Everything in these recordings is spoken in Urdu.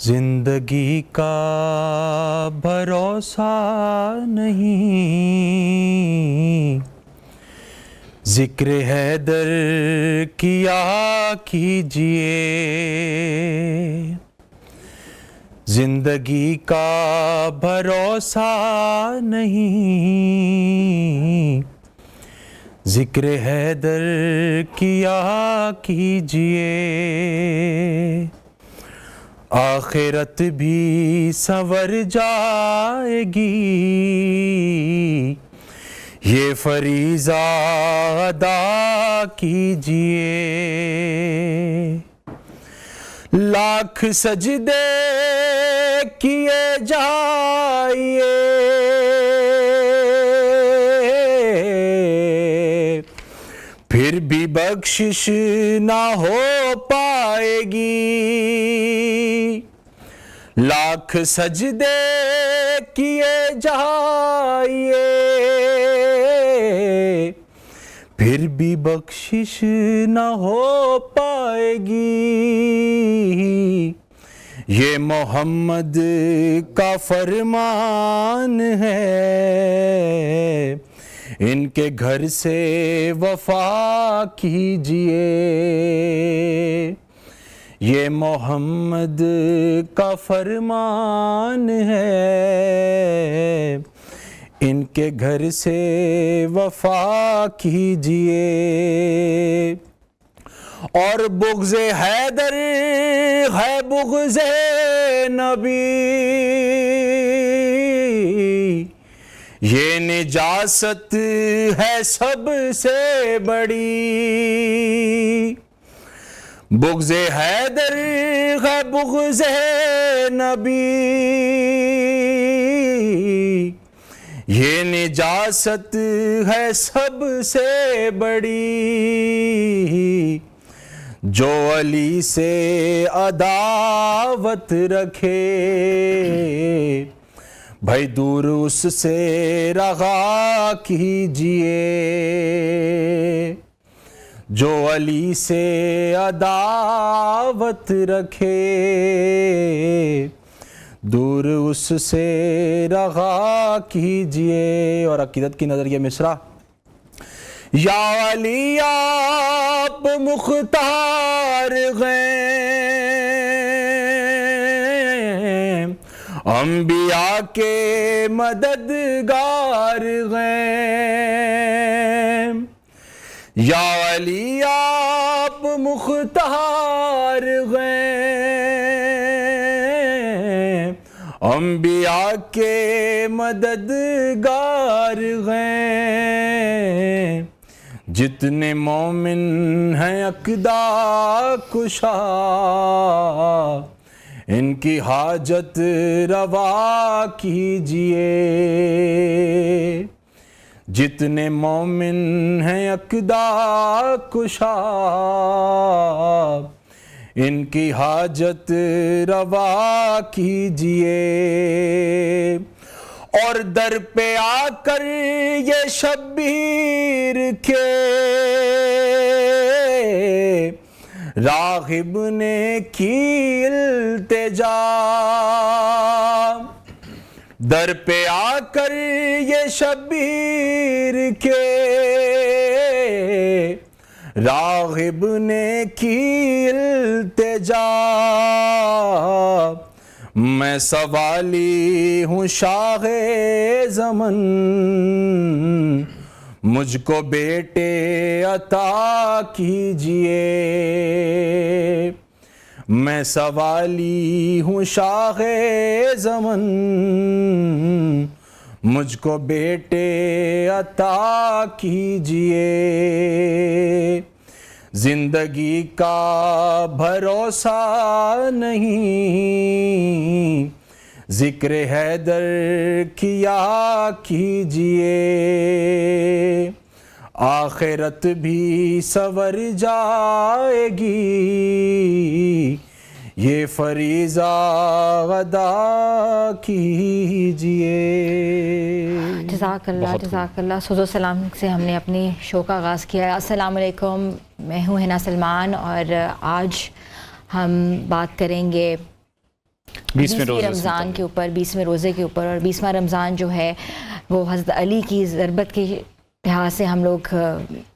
زندگی کا بھروسہ نہیں، ذکر حیدر کیا کیجئے۔ زندگی کا بھروسہ نہیں، ذکر حیدر کیا کیجئے۔ آخرت بھی سنور جائے گی، یہ فریضہ ادا کیجئے۔ لاکھ سجدے کیے جائیے، پھر بھی بخشش نہ ہو پائے گی۔ لاکھ سجدے کیے جائیے، پھر بھی بخشش نہ ہو پائے گی۔ یہ محمد کا فرمان ہے، ان کے گھر سے وفا کیجئے۔ یہ محمد کا فرمان ہے، ان کے گھر سے وفا کیجئے۔ اور بغض حیدر ہے بغض نبی، یہ نجاست ہے سب سے بڑی۔ بغض حیدر ہے بغض نبی، یہ نجاست ہے سب سے بڑی۔ جو علی سے عداوت رکھے، بھائی دور اس سے رہا کیجئے۔ جو علی سے عداوت رکھے، دور اس سے رہا کیجئے۔ اور عقیدت کی نظر یہ مصرع: یا علی آپ مختار ہیں، انبیاء کے مددگار ہیں۔ یا علی آپ مختار ہیں، انبیاء کے مددگار ہیں۔ جتنے مومن ہیں عقدہ کشا، ان کی حاجت روا کیجئے۔ جتنے مومن ہیں عقدہ کشا، ان کی حاجت روا کیجئے۔ اور در پہ آ کر یہ شبیر کے راغب نے کی التجا، در پہ آ کر یہ شبیر کے راغب نے کی التجا۔ میں سوالی ہوں شاہ زمن، مجھ کو بیٹے عطا کیجئے۔ میں سوالی ہوں شاہ زمن، مجھ کو بیٹے عطا کیجئے۔ زندگی کا بھروسہ نہیں، ذکر حیدر کیا کیجئے۔ آخرت بھی سنور جائے گی، یہ فریضہ ادا کیجئے۔ جزاک اللہ جزاک اللہ۔ سوز و سلام سے ہم نے اپنی شو کا آغاز کیا ہے۔ السلام علیکم، میں ہوں حنا سلمان اور آج ہم بات کریں گے 20ویں رمضان کے اوپر، 20ویں روزے کے اوپر، اور 20واں رمضان جو ہے وہ حضرت علی کی ضربت کے لحاظ سے ہم لوگ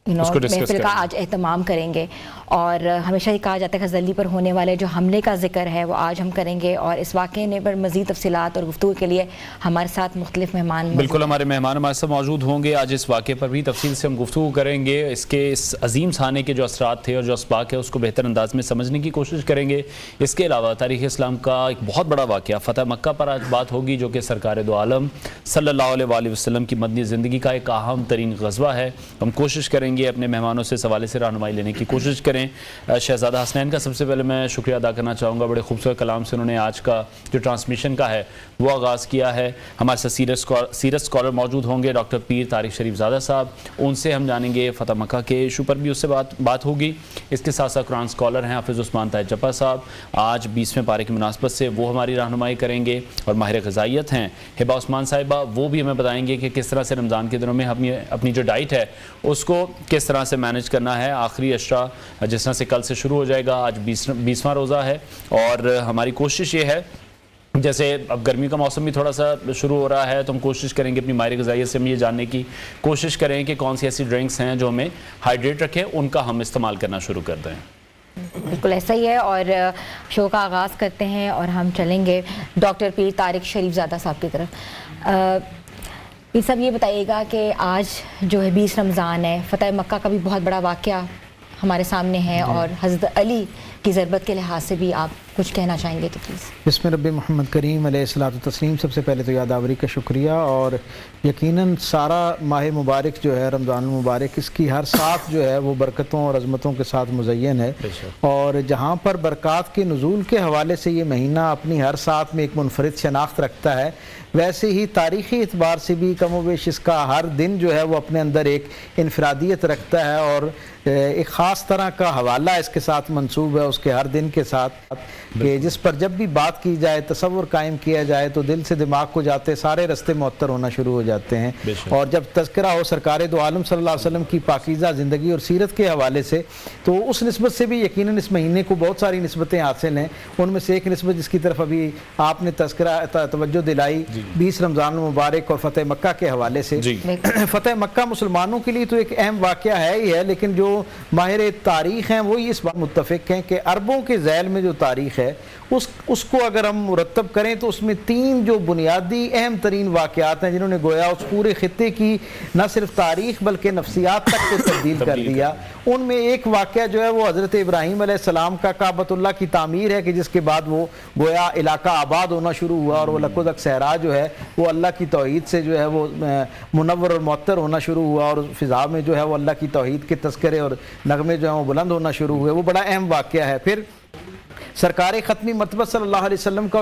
محفل کا آج اہتمام کریں گے، اور ہمیشہ یہ کہا جاتا ہے کہ حضرت علی پر ہونے والے جو حملے کا ذکر ہے وہ آج ہم کریں گے، اور اس واقعے پر مزید تفصیلات اور گفتگو کے لیے ہمارے ساتھ مختلف مہمان بالکل ہمارے مہمان ہمارے ساتھ موجود ہوں گے۔ آج اس واقعے پر بھی تفصیل سے ہم گفتگو کریں گے، اس عظیم سانے کے جو اثرات تھے اور جو اسباق ہے اس کو بہتر انداز میں سمجھنے کی کوشش کریں گے۔ اس کے علاوہ تاریخ اسلام کا ایک بہت بڑا واقعہ فتح مکہ پر آج بات ہوگی، جو کہ سرکار دو عالم صلی اللہ علیہ وآلہ وسلم کی مدنی زندگی کا ایک اہم ترین غزوہ ہے۔ ہم کوشش کریں گے اپنے مہمانوں سے اس حوالے سے رہنمائی لینے کی کوشش کریں۔ شہزادہ حسنین کا سب سے پہلے میں شکریہ ادا کرنا چاہوں گا، بڑے خوبصورت کلام سے انہوں نے آج کا جو ٹرانسمیشن کا ہے وہ آغاز کیا ہے۔ ہمارے ساتھ سیرت اسکالر موجود ہوں گے، ڈاکٹر پیر طارق شریف زادہ صاحب، ان سے ہم جانیں گے فتح مکہ کے ایشو پر بھی اس سے بات ہوگی۔ اس کے ساتھ ساتھ قرآن اسکالر ہیں حافظ عثمان طاہر جپا صاحب، آج 20ویں پارے کی مناسبت سے وہ ہماری رہنمائی کریں گے، اور ماہر غذائیت ہیں ہبہ عثمان صاحبہ، وہ بھی ہمیں بتائیں گے کہ کس طرح سے رمضان کے دنوں میں اپنی جو ڈائٹ ہے اس کو کس طرح سے مینج کرنا ہے۔ آخری اشرا جس طرح سے کل سے شروع ہو جائے گا، آج 20واں روزہ ہے، اور ہماری کوشش یہ ہے، جیسے اب گرمی کا موسم بھی تھوڑا سا شروع ہو رہا ہے تو ہم کوشش کریں گے اپنی ماہر غذائیت سے ہم یہ جاننے کی کوشش کریں کہ کون سی ایسی ڈرنکس ہیں جو ہمیں ہائیڈریٹ رکھیں، ان کا ہم استعمال کرنا شروع کر دیں۔ بالکل ایسا ہی ہے، اور شو کا آغاز کرتے ہیں اور ہم چلیں گے ڈاکٹر پیر طارق شریف زادہ صاحب کی طرف۔ پیر صاحب یہ بتائیے گا کہ آج جو ہے 20 رمضان ہے، فتح مکہ کا بھی بہت بڑا واقعہ ہمارے سامنے ہے، اور حضرت علی کی ضربت کے لحاظ سے بھی آپ کچھ کہنا چاہیں گے تو پلیز۔ بسم رب محمد کریم علیہ الصلوۃ والتسلیم۔ سب سے پہلے تو یادآوری کا شکریہ، اور یقیناً سارا ماہ مبارک جو ہے رمضان المبارک، اس کی ہر ساتھ جو ہے وہ برکتوں اور عظمتوں کے ساتھ مزین ہے، اور جہاں پر برکات کے نزول کے حوالے سے یہ مہینہ اپنی ہر ساتھ میں ایک منفرد شناخت رکھتا ہے، ویسے ہی تاریخی اعتبار سے بھی کم و بیش اس کا ہر دن جو ہے وہ اپنے اندر ایک انفرادیت رکھتا ہے، اور ایک خاص طرح کا حوالہ اس کے ساتھ منسوب ہے اس کے ہر دن کے ساتھ، کہ جس پر جب بھی بات کی جائے، تصور قائم کیا جائے تو دل سے دماغ کو جاتے سارے رستے معطر ہونا شروع ہو جاتے ہیں۔ اور جب تذکرہ ہو سرکار دو عالم صلی اللہ علیہ وسلم کی پاکیزہ زندگی اور سیرت کے حوالے سے، تو اس نسبت سے بھی یقیناً اس مہینے کو بہت ساری نسبتیں حاصل ہیں۔ ان میں سے ایک نسبت جس کی طرف ابھی آپ نے تذکرہ توجہ دلائی 20 رمضان المبارک اور فتح مکہ کے حوالے سے، فتح مکہ مسلمانوں کے لیے تو ایک اہم واقعہ ہے ہی ہے، لیکن جو ماہر تاریخ ہیں وہی اس بات متفق ہیں کہ عربوں کے ذیل میں جو تاریخ ہے اس کو اگر ہم مرتب کریں تو اس میں 3 جو بنیادی اہم ترین واقعات ہیں جنہوں نے گویا اس پورے خطے کی نہ صرف تاریخ بلکہ نفسیات تک کو تبدیل کر دیا۔ ان میں ایک واقعہ جو ہے وہ حضرت ابراہیم علیہ السلام کا کعبۃ اللہ کی تعمیر ہے، کہ جس کے بعد وہ گویا علاقہ آباد ہونا شروع ہوا، اور وہ لقدق صحرا جو ہے وہ اللہ کی توحید سے جو ہے وہ منور اور معطر ہونا شروع ہوا، اور فضا میں جو ہے وہ اللہ کی توحید کے تذکرے اور نغمے جو ہیں وہ بلند ہونا شروع ہوئے۔ وہ بڑا اہم واقعہ ہے۔ پھر سرکار ختمی مرتبہ صلی اللہ علیہ وسلم کا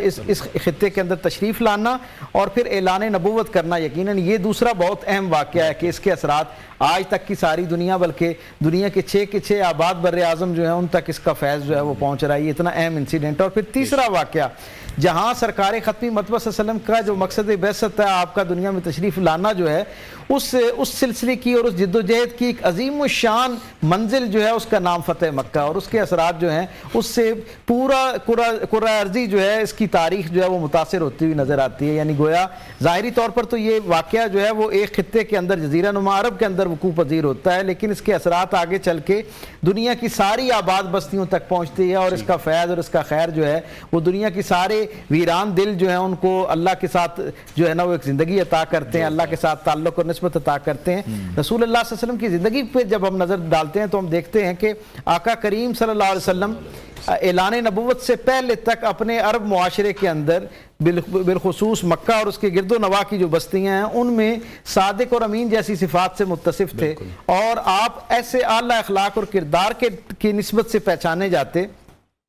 اس خطے کے اندر تشریف لانا، اور پھر اعلان نبوت کرنا، یقیناً یہ دوسرا بہت اہم واقعہ ہے کہ اس کے اثرات آج تک کی ساری دنیا بلکہ دنیا کے 6 کے 6 آباد بر اعظم جو ہیں ان تک اس کا فیض جو ہے وہ پہنچ رہا ہے، یہ اتنا اہم انسیڈنٹ۔ اور پھر تیسرا واقعہ جہاں سرکار ختمی مرتبہ صلی اللہ علیہ وسلم کا جو مقصد بعثت ہے، آپ کا دنیا میں تشریف لانا جو ہے، اس سلسلے کی اور اس جد و جہد کی ایک عظیم الشان منزل جو ہے اس کا نام فتح مکہ، اور اس کے اثرات جو ہیں اس سے پورا کرہ ارضی جو ہے اس کی تاریخ جو ہے وہ متاثر ہوتی ہوئی نظر آتی ہے۔ یعنی گویا ظاہری طور پر تو یہ واقعہ جو ہے وہ ایک خطے کے اندر جزیرہ نما عرب کے اندر وقوع پذیر ہوتا ہے، لیکن اس کے اثرات آگے چل کے دنیا کی ساری آباد بستیوں تک پہنچتی ہے، اور اس کا فیض اور اس کا خیر جو ہے وہ دنیا کی سارے ویران دل جو ہیں ان کو اللہ کے ساتھ جو ہے نا وہ ایک زندگی عطا کرتے ہیں، اللہ کے ساتھ تعلق اور نسبت عطا کرتے ہیں۔ رسول اللہ صلی اللہ علیہ وسلم کی زندگی پہ جب ہم نظر ڈالتے ہیں تو ہم دیکھتے ہیں کہ آقا کریم صلی اللہ علیہ وسلم اعلان نبوت سے پہلے تک اپنے عرب معاشرے کے اندر بالخصوص مکہ اور اس کے گرد و نواح کی جو بستیاں ہیں ان میں صادق اور امین جیسی صفات سے متصف تھے، اور آپ ایسے اعلیٰ اخلاق اور کردار کی نسبت سے پہچانے جاتے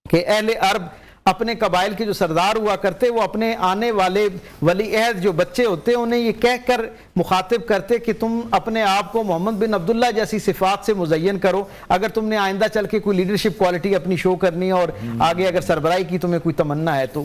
کہ اہل عرب اپنے قبائل کے جو سردار ہوا کرتے وہ اپنے آنے والے ولی عہد جو بچے ہوتے انہیں یہ کہہ کر مخاطب کرتے کہ تم اپنے آپ کو محمد بن عبداللہ جیسی صفات سے مزین کرو، اگر تم نے آئندہ چل کے کوئی لیڈرشپ کوالٹی اپنی شو کرنی ہے اور آگے اگر سربراہی کی تمہیں کوئی تمنا ہے تو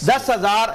10,000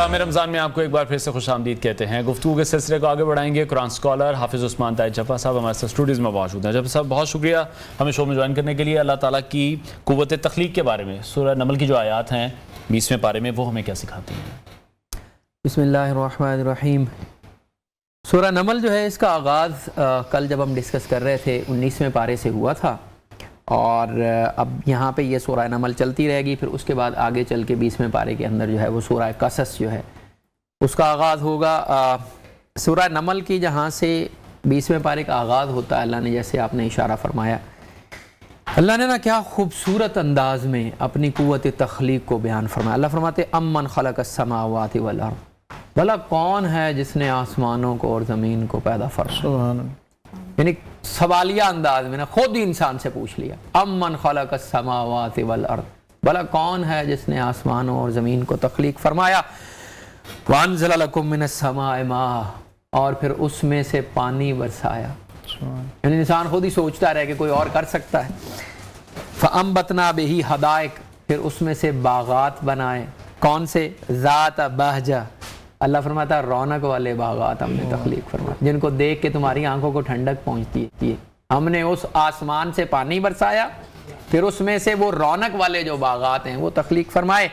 پیغام رمضان میں آپ کو ایک بار پھر سے خوش آمدید کہتے ہیں. گفتگو کے سلسلے کو آگے بڑھائیں گے. قرآن اسکالر حافظ عثمان طاہر جفا صاحب ہمارے ساتھ اسٹوڈیوز میں موجود ہیں. جفا صاحب بہت شکریہ ہمیں شو میں جوائن کرنے کے لیے. اللہ تعالیٰ کی قوت تخلیق کے بارے میں سورہ نمل کی جو آیات ہیں 20ویں پارے میں وہ ہمیں کیا سکھاتی ہیں؟ بسم اللہ الرحمن الرحیم. سورہ نمل جو ہے اس کا آغاز کل جب ہم ڈسکس کر رہے تھے 19ویں پارے سے ہوا تھا اور اب یہاں پہ یہ سورہ نمل چلتی رہے گی. پھر اس کے بعد آگے چل کے 20ویں پارے کے اندر جو ہے وہ سورہ قصص جو ہے اس کا آغاز ہوگا. سورہ نمل کی جہاں سے 20ویں پارے کا آغاز ہوتا ہے اللہ نے جیسے آپ نے اشارہ فرمایا اللہ نے نا کیا خوبصورت انداز میں اپنی قوت تخلیق کو بیان فرمایا. اللہ فرماتے امن خلق السماوات والارض بھلا کون ہے جس نے آسمانوں کو اور زمین کو پیدا فرمایا. یعنی سوالیہ انداز میں نا خود ہی انسان سے پوچھ لیا امن خلق السماوات والارض بھلا کون ہے جس نے آسمانوں اور زمین کو تخلیق فرمایا. وانزل لکم من السماء ماء اور پھر اس میں سے پانی برسایا. یعنی انسان خود ہی سوچتا رہے کہ کوئی اور کر سکتا ہے. فانبتنا بہ حدائق پھر اس میں سے باغات بنائے. کون سے؟ ذات بہجہ اللہ فرماتا ہے رونق والے باغات ہم نے تخلیق فرمایا جن کو دیکھ کے تمہاری آنکھوں کو ٹھنڈک پہنچتی ہے. ہم نے اس آسمان سے پانی برسایا پھر اس میں سے وہ رونق والے جو باغات ہیں وہ تخلیق فرمائے.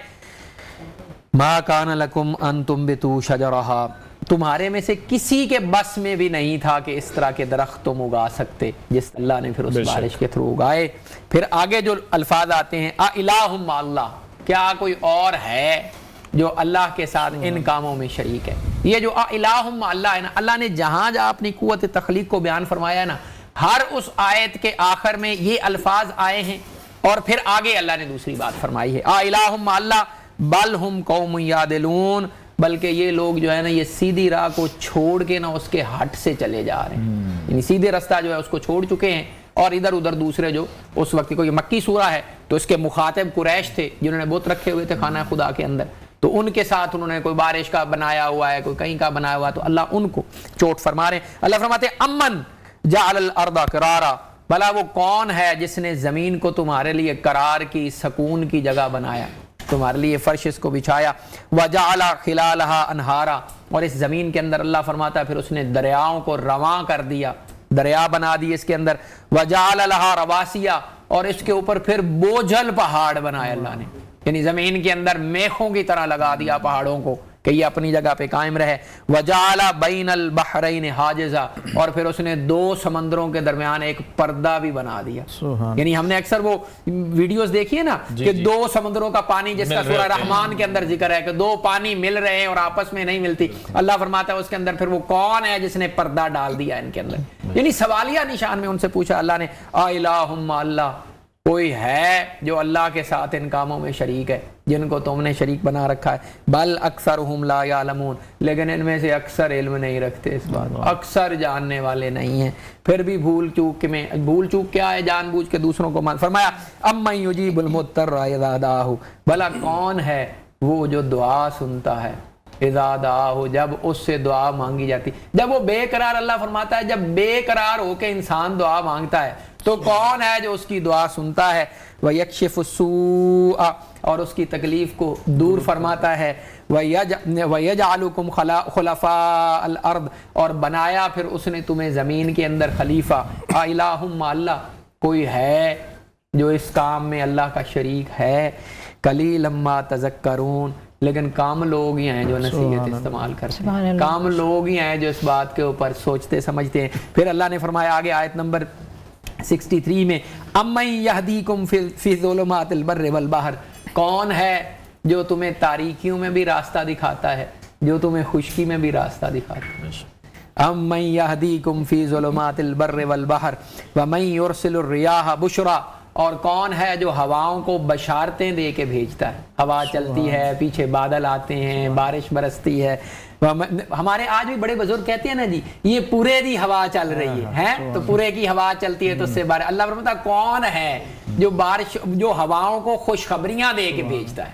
ما کان لکم ان تنبتوا شجرہا تمہارے میں سے کسی کے بس میں بھی نہیں تھا کہ اس طرح کے درخت تم اگا سکتے جس اللہ نے پھر اس بارش کے تھرو اگائے. پھر آگے جو الفاظ آتے ہیں الہ مع اللہ کیا کوئی اور ہے جو اللہ کے ساتھ ان کاموں میں شریک ہے. یہ جو الہ مع اللہ ہے نا اللہ نے جہاں جہاں اپنی قوت تخلیق کو بیان فرمایا ہے نا ہر اس آیت کے آخر میں یہ الفاظ آئے ہیں اور پھر آگے اللہ نے دوسری بات فرمائی ہے الہ مع اللہ بل ہم قوم یعدلون بلکہ یہ لوگ جو ہے نا یہ سیدھی راہ کو چھوڑ کے نا اس کے ہٹ سے چلے جا رہے ہیں. یعنی سیدھے رستہ جو ہے اس کو چھوڑ چکے ہیں اور ادھر ادھر دوسرے جو اس وقت کو یہ مکی سورہ ہے تو اس کے مخاطب قریش تھے جنہوں نے بت رکھے ہوئے تھے خانہ خدا کے اندر تو ان کے ساتھ انہوں نے کوئی بارش کا بنایا ہوا ہے کوئی کہیں کا بنایا ہوا ہے تو اللہ ان کو چوٹ فرما رہے ہیں. اللہ فرماتے ہیں امن جعل الارض قرارا بھلا وہ کون ہے جس نے زمین کو تمہارے لیے قرار کی سکون کی جگہ بنایا تمہارے لیے فرش اس کو بچھایا. وجعل خلالها انہارا اور اس زمین کے اندر اللہ فرماتا ہے پھر اس نے دریاؤں کو رواں کر دیا دریا بنا دیے اس کے اندر. وجعل لها رواسیا اور اس کے اوپر پھر بوجھل پہاڑ بنائے اللہ نے یعنی زمین کے اندر میخوں کی طرح لگا دیا پہاڑوں کو کہ یہ اپنی جگہ پہ قائم رہے. وجعل بین البحرین حاجزا اور پھر اس نے دو سمندروں کے درمیان ایک پردہ بھی بنا دیا. یعنی ہم نے اکثر وہ ویڈیوز دیکھی ہے نا کہ دو سمندروں کا پانی جس کا سورہ رحمان کے اندر ذکر ہے کہ دو پانی مل رہے ہیں اور آپس میں نہیں ملتی. اللہ فرماتا ہے اس کے اندر پھر وہ کون ہے جس نے پردہ ڈال دیا ان کے اندر. یعنی سوالیہ نشان میں ان سے پوچھا اللہ نے الہ مع اللہ کوئی ہے جو اللہ کے ساتھ ان کاموں میں شریک ہے جن کو تم نے شریک بنا رکھا ہے. بل اکثرہم لا یعلمون لیکن ان میں سے اکثر علم نہیں رکھتے اس بات اکثر جاننے والے نہیں ہیں. پھر بھی بھول چوک کیا ہے جان بوجھ کے دوسروں کو مان. فرمایا امن یجیب المضطر اذا دعاہ بھلا کون ہے وہ جو دعا سنتا ہے اذا دعاہ جب اس سے دعا مانگی جاتی. جب وہ بے قرار اللہ فرماتا ہے جب بے قرار ہو کے انسان دعا مانگتا ہے تو کون ہے جو اس کی دعا سنتا ہے. وَيَكْشِفُ السُّوءَ اور اس کی تکلیف کو دور فرماتا ہے. وَيَجْعَلُكُمْ خُلَفَاءَ الْأَرْضِ اور بنایا پھر اس نے تمہیں زمین کے اندر خلیفہ. الہ مع اللہ کوئی ہے جو اس کام میں اللہ کا شریک ہے. قَلِيلًا مَا تَذَكَّرُونَ لیکن کام لوگ ہی ہیں جو نصیحت استعمال کرتے ہیں کام لوگ ہی ہیں جو اس بات کے اوپر سوچتے سمجھتے ہیں. پھر اللہ نے فرمایا آگے آیت نمبر 63 میں امن یہدیکم فی ظلمات البر والبحر کون ہے جو تمہیں تاریکیوں میں بھی راستہ دکھاتا ہے جو تمہیں خشکی میں بھی راستہ دکھاتا ہے. امن یہدیکم فی ظلمات البر والبحر ومن یرسل الریاح بشرا اور کون ہے جو ہواؤں کو بشارتیں دے کے بھیجتا ہے. ہوا چلتی ہے پیچھے بادل آتے ہیں بارش برستی ہے. ہمارے آج بھی بڑے بزرگ کہتے ہیں نا جی یہ پورے دی ہوا چل رہی ہے تو پورے کی ہوا چلتی ہے تو اس سے بارش. اللہ فرماتا کون ہے جو بارش جو ہواؤں کو خوشخبریاں دے کے بھیجتا ہے.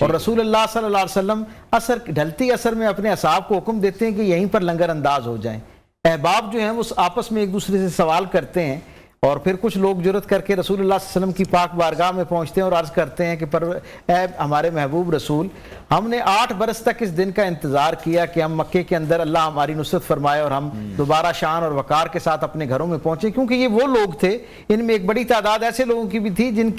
اور رسول اللہ صلی اللہ علیہ وسلم ڈھلتی اثر میں اپنے اصحاب کو حکم دیتے ہیں کہ یہیں پر لنگر انداز ہو جائیں. احباب جو ہیں وہ آپس میں ایک دوسرے سے سوال کرتے ہیں اور پھر کچھ لوگ جرت کر کے رسول اللہ صلی اللہ علیہ وسلم کی پاک بارگاہ میں پہنچتے ہیں اور عرض کرتے ہیں کہ اے ہمارے محبوب رسول، ہم نے 8 برس تک اس دن کا انتظار کیا کہ ہم مکے کے اندر اللہ ہماری نصرت فرمائے اور ہم دوبارہ شان اور وقار کے ساتھ اپنے گھروں میں پہنچے، کیونکہ یہ وہ لوگ تھے، ان میں ایک بڑی تعداد ایسے لوگوں کی بھی تھی جن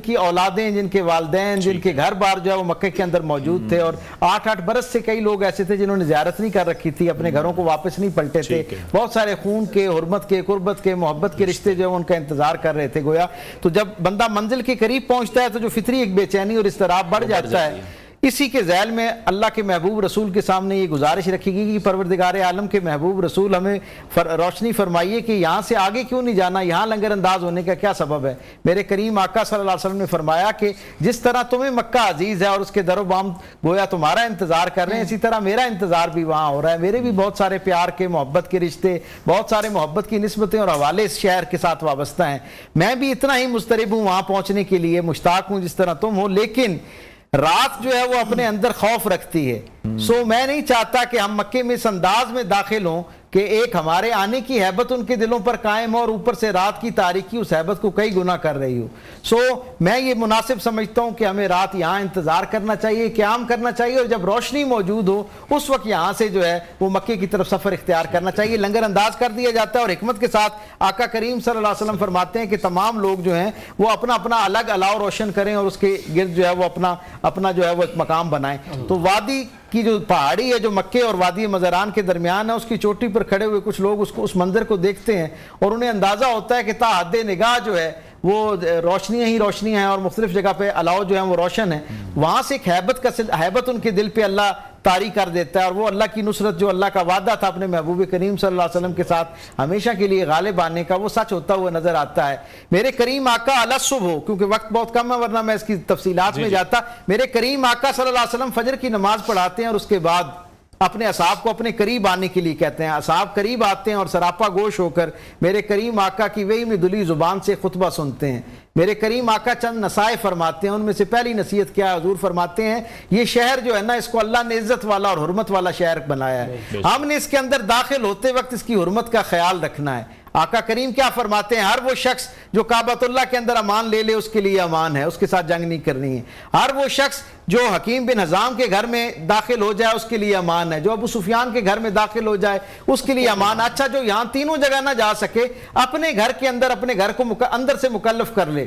کی اولادیں، جن کے والدین، جن کے گھر بار جو ہے وہ مکے کے اندر موجود تھے، اور 8 برس سے کئی لوگ ایسے تھے جنہوں نے زیارت نہیں کر رکھی تھی، اپنے گھروں کو واپس نہیں پلٹے تھے، بہت سارے خون کے، حرمت کے، قربت کے، محبت کے رشتے جو ان کا انتظار کر رہے تھے گویا. تو جب بندہ منزل کے قریب پہنچتا ہے تو جو فطری ایک بے چینی اور اضطراب بڑھ جاتا ہے. اسی کے ذیل میں اللہ کے محبوب رسول کے سامنے یہ گزارش رکھی گئی کہ پروردگار عالم کے محبوب رسول ہمیں روشنی فرمائیے کہ یہاں سے آگے کیوں نہیں جانا، یہاں لنگر انداز ہونے کا کیا سبب ہے. میرے کریم آقا صلی اللہ علیہ وسلم نے فرمایا کہ جس طرح تمہیں مکہ عزیز ہے اور اس کے در و بام گویا تمہارا انتظار کر رہے ہیں، اسی طرح میرا انتظار بھی وہاں ہو رہا ہے. میرے بھی بہت سارے پیار کے، محبت کے رشتے، بہت سارے محبت کی نسبتیں اور حوالے اس شہر کے ساتھ وابستہ ہیں. میں بھی اتنا ہی مضطرب ہوں وہاں پہنچنے کے لیے، مشتاق ہوں جس طرح تم ہو، لیکن رات جو ہے وہ اپنے اندر خوف رکھتی ہے. میں نہیں چاہتا کہ ہم مکے میں اس انداز میں داخل ہوں کہ ایک ہمارے آنے کی ہیبت ان کے دلوں پر قائم ہو اور اوپر سے رات کی تاریکی اس ہیبت کو کئی گنا کر رہی ہو. میں یہ مناسب سمجھتا ہوں کہ ہمیں رات یہاں انتظار کرنا چاہیے، قیام کرنا چاہیے، اور جب روشنی موجود ہو اس وقت یہاں سے جو ہے وہ مکے کی طرف سفر اختیار کرنا چاہیے. لنگر انداز کر دیا جاتا ہے اور حکمت کے ساتھ آقا کریم صلی اللہ علیہ وسلم فرماتے ہیں کہ تمام لوگ جو ہیں وہ اپنا اپنا الگ الاؤ روشن کریں اور اس کے گرد جو ہے وہ اپنا جو ہے وہ ایک مقام بنائیں. تو وادی کی جو پہاڑی ہے جو مکے اور وادی مزران کے درمیان ہے، اس کی چوٹی پر کھڑے ہوئے کچھ لوگ اس منظر کو دیکھتے ہیں اور انہیں اندازہ ہوتا ہے کہ تا حد نگاہ جو ہے وہ روشنیاں ہی روشنیاں ہیں اور مختلف جگہ پہ الاؤ جو ہیں وہ روشن ہیں. وہاں سے ایک ہیبت ان کے دل پہ اللہ طاری کر دیتا ہے اور وہ اللہ کی نصرت جو اللہ کا وعدہ تھا اپنے محبوب کریم صلی اللہ علیہ وسلم کے ساتھ ہمیشہ کے لیے غالب آنے کا، وہ سچ ہوتا ہوا نظر آتا ہے. میرے کریم آقا علی الصبح، کیونکہ وقت بہت کم ہے ورنہ میں اس کی تفصیلات میں جاتا، میرے کریم آقا صلی اللہ علیہ وسلم فجر کی نماز پڑھاتے ہیں اور اس کے بعد اپنے اصحاب کو اپنے قریب آنے کے لیے کہتے ہیں. اصحاب قریب آتے ہیں اور سراپا گوش ہو کر میرے کریم آقا کی وہی میں دلی زبان سے خطبہ سنتے ہیں. میرے کریم آقا چند نصائح فرماتے ہیں. ان میں سے پہلی نصیحت کیا ہے؟ حضور فرماتے ہیں یہ شہر جو ہے نا، اس کو اللہ نے عزت والا اور حرمت والا شہر بنایا ہے، ہم نے اس کے اندر داخل ہوتے وقت اس کی حرمت کا خیال رکھنا ہے. آقا کریم کیا فرماتے ہیں؟ ہر وہ شخص جو کعبۃ اللہ کے اندر امان لے لے اس کے لیے امان ہے، اس کے ساتھ جنگ نہیں کرنی ہے. ہر وہ شخص جو حکیم بن حزام کے گھر میں داخل ہو جائے اس کے لیے امان ہے، جو ابو سفیان کے گھر میں داخل ہو جائے اس کے لیے امان. اچھا، جو یہاں تینوں جگہ نہ جا سکے، اپنے گھر کے اندر اپنے گھر کو اندر سے مکلف کر لے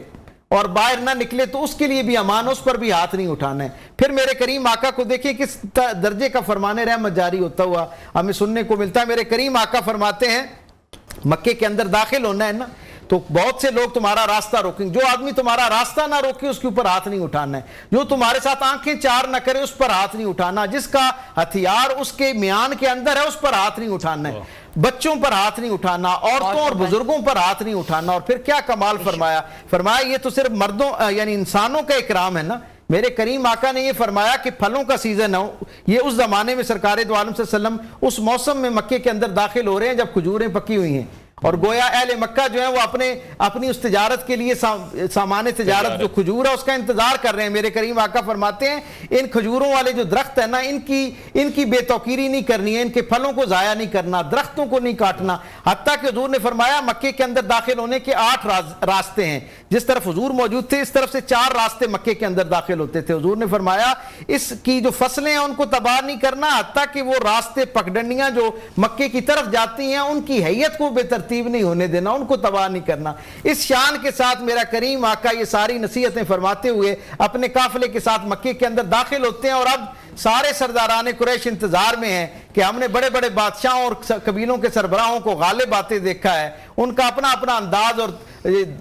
اور باہر نہ نکلے تو اس کے لیے بھی امان، اس پر بھی ہاتھ نہیں اٹھانا ہے. پھر میرے کریم آقا کو دیکھیں کس درجے کا فرمان رحمت جاری ہوتا ہوا ہمیں سننے کو ملتا ہے. میرے کریم آقا فرماتے ہیں مکے کے اندر داخل ہونا ہے نا تو بہت سے لوگ تمہارا راستہ روکیں گے. جو آدمی تمہارا راستہ نہ روکے اس کے اوپر ہاتھ نہیں اٹھانا ہے. جو تمہارے ساتھ آنکھیں چار نہ کرے اس پر ہاتھ نہیں اٹھانا. جس کا ہتھیار اس کے میان کے اندر ہے اس پر ہاتھ نہیں اٹھانا ہے. بچوں پر ہاتھ نہیں اٹھانا، عورتوں اور بزرگوں پر ہاتھ نہیں اٹھانا. اور پھر کیا کمال فرمایا یہ تو صرف مردوں یعنی انسانوں کا اکرام ہے نا. میرے کریم آقا نے یہ فرمایا کہ پھلوں کا سیزن ہو. یہ اس زمانے میں سرکار دو عالم صلی اللہ علیہ وسلم اس موسم میں مکے کے اندر داخل ہو رہے ہیں جب کھجوریں پکی ہوئی ہیں اور گویا اہل مکہ جو ہیں وہ اپنی اس تجارت کے لیے سامان تجارت جو کھجور ہے اس کا انتظار کر رہے ہیں. میرے کریم آقا فرماتے ہیں ان کھجوروں والے جو درخت ہیں نا ان کی بے توقیری نہیں کرنی ہے، ان کے پھلوں کو ضائع نہیں کرنا، درختوں کو نہیں کاٹنا. حتیٰ کہ حضور نے فرمایا مکے کے اندر داخل ہونے کے 8 راستے ہیں. جس طرف حضور موجود تھے اس طرف سے 4 راستے مکے کے اندر داخل ہوتے تھے. حضور نے فرمایا اس کی جو فصلیں ہیں ان کو تباہ نہیں کرنا، حتیٰ کہ وہ راستے پگڈنڈیاں جو مکے کی طرف جاتی ہیں ان کی حیت کو بے ترتیب نہیں ہونے دینا، ان کو تباہ نہیں کرنا. اس شان کے ساتھ میرا کریم آقا یہ ساری نصیحتیں فرماتے ہوئے اپنے قافلے کے ساتھ مکے کے اندر داخل ہوتے ہیں. اور اب سارے سرداران قریش انتظار میں ہیں کہ ہم نے بڑے بڑے بادشاہوں اور قبیلوں کے سربراہوں کو غالب آتے دیکھا ہے. ان کا اپنا اپنا انداز اور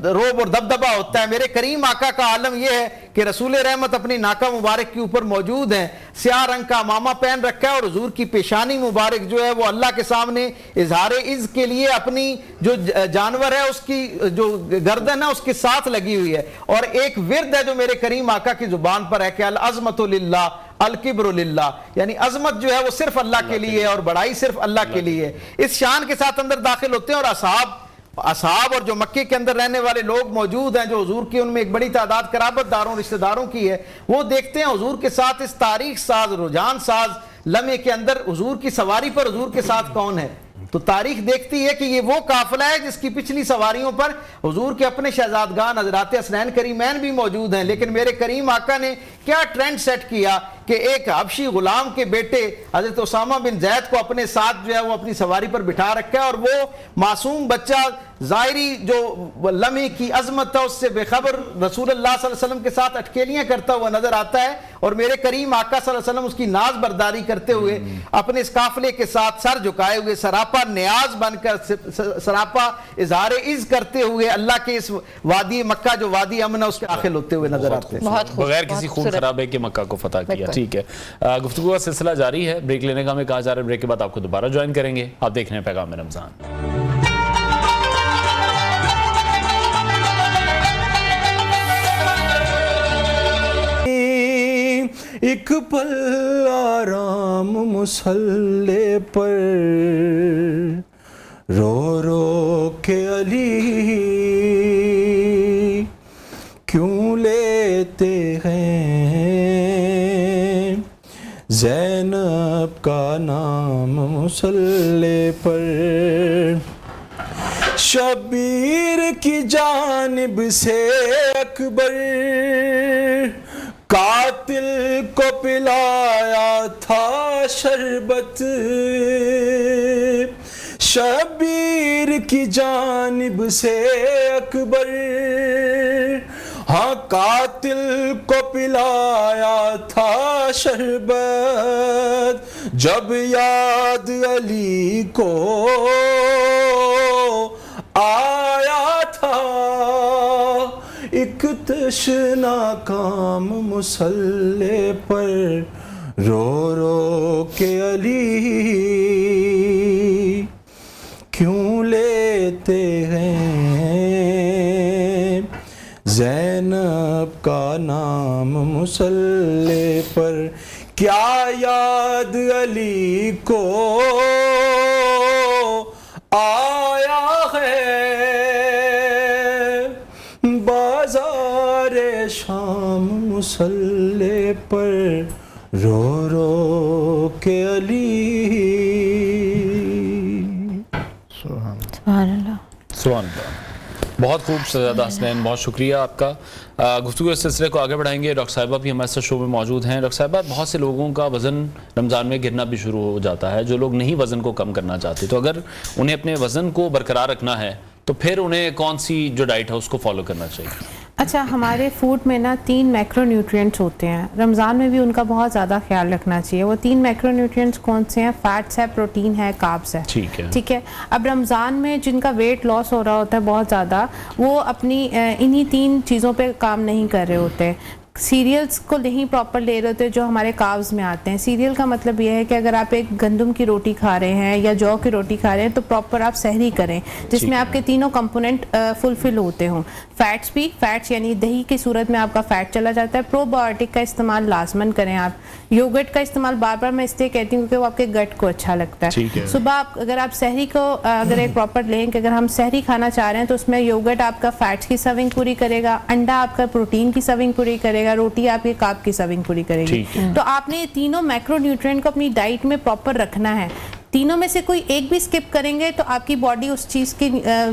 روب اور دبدبہ ہوتا ہے. میرے کریم آقا کا عالم یہ ہے کہ رسول رحمت اپنی ناکہ مبارک کے اوپر موجود ہیں، سیاہ رنگ کا امامہ پہن رکھا ہے اور حضور کی پیشانی مبارک جو ہے وہ اللہ کے سامنے اظہار عز کے لیے اپنی جو جانور ہے اس کی جو گردن ہے اس کے ساتھ لگی ہوئی ہے. اور ایک ورد ہے جو میرے کریم آقا کی زبان پر ہے کہ العظمت للہ الکبر للہ، یعنی عظمت جو ہے وہ صرف اللہ کے لیے اور بڑائی صرف اللہ کے لیے. اس شان کے ساتھ اندر داخل ہوتے ہیں اور اصحاب اصحاب اور جو مکے کے اندر رہنے والے لوگ موجود ہیں جو حضور کی ان میں ایک بڑی تعداد قرابت داروں رشتہ داروں کی ہے، وہ دیکھتے ہیں حضور کے ساتھ اس تاریخ ساز رجحان ساز لمحے کے اندر حضور کی سواری پر حضور کے ساتھ کون ہے. تو تاریخ دیکھتی ہے کہ یہ وہ قافلہ ہے جس کی پچھلی سواریوں پر حضور کے اپنے شہزادگان حضرات حسنین کریمین بھی موجود ہیں، لیکن میرے کریم آقا نے کیا ٹرینڈ سیٹ کیا کہ ایک حبشی غلام کے بیٹے حضرت اسامہ بن زید کو اپنے ساتھ جو ہے وہ اپنی سواری پر بٹھا رکھا ہے، اور وہ معصوم بچہ ظاہری جو لمحے کی عظمت ہے اس سے بے خبر رسول اللہ صلی اللہ علیہ وسلم کے ساتھ اٹکیلیاں کرتا ہوا نظر آتا ہے، اور میرے کریم آقا صلی اللہ علیہ وسلم اس کی ناز برداری کرتے ہوئے اپنے اس قافلے کے ساتھ سر جھکائے ہوئے سراپا نیاز بن کر سراپا اظہار عز کرتے ہوئے اللہ کے اس وادی مکہ جو وادی امن ہے اس کے داخل ہوتے ہوئے نظر آتے ہیں، بغیر کسی خون خرابے کے مکہ کو فتح کیا. ٹھیک ہے، گفتگو کا سلسلہ جاری ہے، بریک لینے کا ہمیں کہا جا رہا ہے، بریک کے بعد آپ کو دوبارہ جوائن کریں گے. آپ دیکھ رہے ہیں پیغام رمضان. ایک پل آرام مصلی پر رو رو کے علی کیوں لیتے ہیں زینب کا نام مصلی پر. شبیر کی جانب سے اکبر قاتل کو پلایا تھا شربت. شبیر کی جانب سے اکبر ہاں قاتل کو پلایا تھا شربت. جب یاد علی کو آیا تھا ایک تشنا کام مصلی پر رو رو کے علی کیوں لیتے ہیں زینب کا نام مصلی پر. کیا یاد علی کو آیا ہے بازار شام مصلی پر رو رو کے علی. سبحان اللہ. سبحان اللہ. بہت خوب شہزادہ حسنین، بہت شکریہ آپ کا. گفتگو اس سلسلے کو آگے بڑھائیں گے. ڈاکٹر صاحبہ بھی ہمارے ساتھ شو میں موجود ہیں. ڈاکٹر صاحبہ، بہت سے لوگوں کا وزن رمضان میں گرنا بھی شروع ہو جاتا ہے، جو لوگ نہیں وزن کو کم کرنا چاہتے، تو اگر انہیں اپنے وزن کو برقرار رکھنا ہے تو پھر انہیں کون سی جو ڈائٹ ہے اس کو فالو کرنا چاہیے؟ اچھا، ہمارے فوڈ میں نا 3 میکرو نیوٹرینٹس ہوتے ہیں، رمضان میں بھی ان کا بہت زیادہ خیال رکھنا چاہیے. وہ 3 میکرو نیوٹرینٹس کون سے ہیں؟ فیٹس ہے، پروٹین ہے، کاربس ہے. ٹھیک ہے. اب رمضان میں جن کا ویٹ لاس ہو رہا ہوتا ہے بہت زیادہ، وہ اپنی انہی 3 چیزوں پہ کام نہیں کر رہے ہوتے. سیریلز کو نہیں پراپر لے رہے ہوتے جو ہمارے کاربز میں آتے ہیں. سیریل کا مطلب یہ ہے کہ اگر آپ ایک گندم کی روٹی کھا رہے ہیں یا جو کی روٹی کھا رہے ہیں تو پراپر آپ سحری کریں جس میں آپ کے تینوں کمپوننٹ فلفل ہوتے ہوں. فیٹس بھی، فیٹس یعنی دہی کی صورت میں آپ کا فیٹ چلا جاتا ہے. پرو بایوٹک کا استعمال لازمن کریں آپ. یوگرٹ کا استعمال بار بار میں اس لیے کہتی ہوں کہ وہ آپ کے گٹ کو اچھا لگتا ہے. صبح اگر آپ سحری کو اگر ایک پراپر لیں کہ اگر ہم سحری کھانا چاہ رہے ہیں تو اس میں یوگرٹ آپ کا فیٹس کی سرونگ پوری کرے گا، انڈا آپ کا پروٹین کی سرونگ پوری کرے گا، روٹی آپ کی کارب کی سرونگ پوری کرے گی. تو آپ نے تینوں میکرو نیوٹرینٹ کو اپنی ڈائٹ میں پراپر رکھنا ہے. تینوں میں سے کوئی ایک بھی اسکپ کریں گے تو آپ کی باڈی اس چیز کی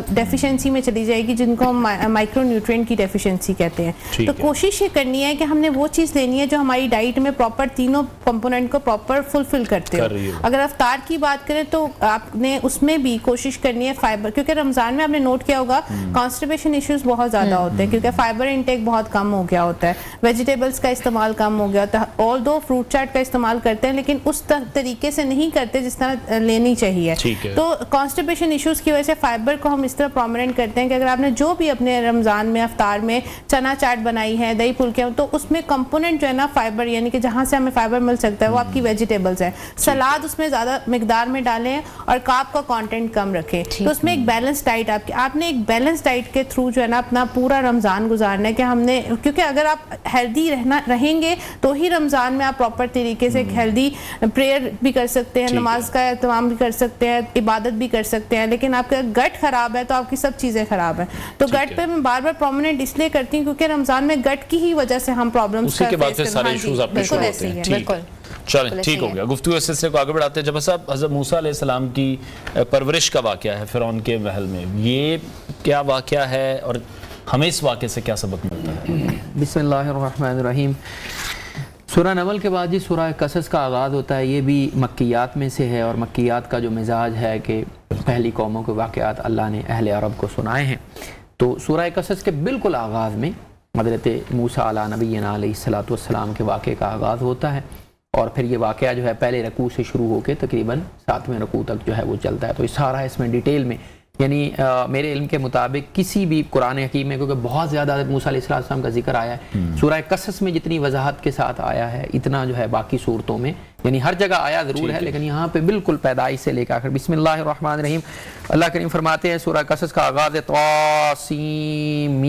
ڈیفیشنسی میں چلی جائے گی جن کو ہم مائکرو نیوٹرینٹ کی ڈیفیشنسی کہتے ہیں. تو کوشش یہ کرنی ہے کہ ہم نے وہ چیز لینی ہے جو ہماری ڈائٹ میں پراپر تینوں کمپوننٹ کو پراپر فلفل کرتے ہو. اگر افطار کی بات کریں تو آپ نے اس میں بھی کوشش کرنی ہے فائبر، کیونکہ رمضان میں آپ نے نوٹ کیا ہوگا کانسٹیپیشن ایشوز بہت زیادہ ہوتے ہیں کیونکہ فائبر انٹیک بہت کم ہو گیا ہوتا ہے، ویجیٹیبلس کا استعمال کم ہو گیا ہوتا ہے. آل دو فروٹ چاٹ کا استعمال کرتے ہیں لیکن اس طریقے سے نہیں کرتے جس طرح لینی چاہیے. تو کانسٹیپیشن ایشوز کی وجہ سے فائبر کو ہم اس طرح پرومیننٹ کرتے ہیں کہ اگر آپ نے جو بھی اپنے رمضان میں افطار میں چنا چاٹ بنائی ہے، دہی پھلکے، تو اس میں کمپوننٹ جو ہے نا فائبر یعنی کہ جہاں سے ہمیں فائبر مل سکتا ہے وہ آپ کی ویجیٹیبلز ہیں. سلاد اس میں زیادہ مقدار میں ڈالیں اور کارب کا کانٹینٹ کم رکھیں. تو اس میں ایک بیلنس ڈائٹ آپ نے ایک بیلنس ڈائٹ کے تھرو جو ہے نا اپنا پورا رمضان گزارنا ہے کہ ہم نے, کیونکہ اگر آپ ہیلدی رہیں گے تو ہی رمضان میں آپ پراپر طریقے سے ایک ہیلدی پریئر بھی کر سکتے ہیں, نماز کا اہتمام بھی کر سکتے ہیں, عبادت بھی کر سکتے ہیں. لیکن آپ کا گٹ خراب ہے تو آپ کی سب چیزیں خراب ہیں. تو گٹ پہ میں بار بار پرومیننٹ اس لیے کرتی ہوں کیونکہ رمضان میں گٹ کی ہی وجہ سے ہم پرابلمس کا فیس کرتے ہیں. بالکل چلیں ٹھیک ہو گیا. گفتگو اس سلسلے کو آگے بڑھاتے ہیں. جب صاحب حضرت موسیٰ علیہ السلام کی پرورش کا واقعہ ہے فرعون کے محل میں, یہ کیا واقعہ ہے اور ہمیں اس واقعے سے کیا سبق ملتا ہے؟ بسم اللہ الرحمن الرحیم. سورہ نمل کے بعد جی سورہ قصص کا آغاز ہوتا ہے. یہ بھی مکیات میں سے ہے اور مکیات کا جو مزاج ہے کہ پہلی قوموں کے واقعات اللہ نے اہل عرب کو سنائے ہیں. تو سورہ قصص کے بالکل آغاز میں حضرت موسیٰ علیہ نبینا علیہ السلام کے واقعے کا آغاز ہوتا ہے اور پھر یہ واقعہ جو ہے پہلے رکوع سے شروع ہو کے تقریباً 7ویں رکوع تک جو ہے وہ چلتا ہے. تو سارا اس میں ڈیٹیل میں, یعنی میرے علم کے مطابق کسی بھی قرآن حکیم میں, کیونکہ بہت زیادہ حضرت موسیٰ علیہ السلام کا ذکر آیا ہے, سورہ قصص میں جتنی وضاحت کے ساتھ آیا ہے اتنا جو ہے باقی صورتوں میں, یعنی ہر جگہ آیا ضرور ہے لیکن یہاں پہ بالکل پیدائش سے لے کر آخر. بسم اللہ الرحمن الرحیم. اللہ کریم فرماتے ہیں سورہ قصص کا آغاز ہے طاسیم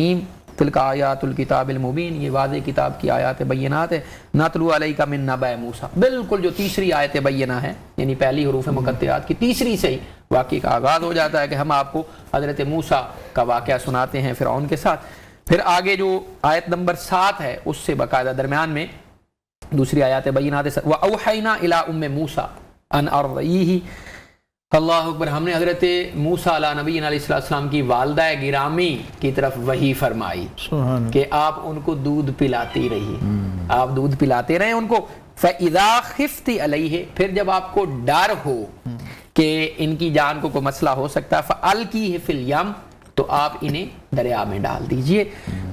تلک آیات الکتاب المبین. یہ واضح کتاب کی آیات بینات ہے. نتلو علیک من نبأ موسیٰ, بالکل جو تیسری آیت بینہ ہے, یعنی پہلی حروف مقطعات کی تیسری سے ہی واقعے کا آغاز ہو جاتا ہے کہ ہم آپ کو حضرت موسیٰ کا واقعہ سناتے ہیں فرعون کے ساتھ. پھر آگے جو آیت نمبر 7 ہے اس سے باقاعدہ درمیان میں دوسری آیات بینات ہے. وَأَوْحَيْنَا إِلَىٰ أُمِّ مُوسَىٰ أَنْ أَرْضِعِيهِ. اللہ اکبر. ہم نے حضرت موسیٰ علیہ نبی علیہ السلام کی والدہ گرامی کی طرف وحی فرمائی کہ آپ ان کو دودھ پلاتی رہیے, آپ دودھ پلاتے رہیں ان کو. فَإِذَا خِفْتِ عَلَيْهِ, پھر جب آپ کو ڈر ہو کہ ان کی جان کو کوئی مسئلہ ہو سکتا ہے, فَأَلْقِيهِ فِي الْيَمِّ, تو آپ انہیں دریا میں ڈال دیجئے.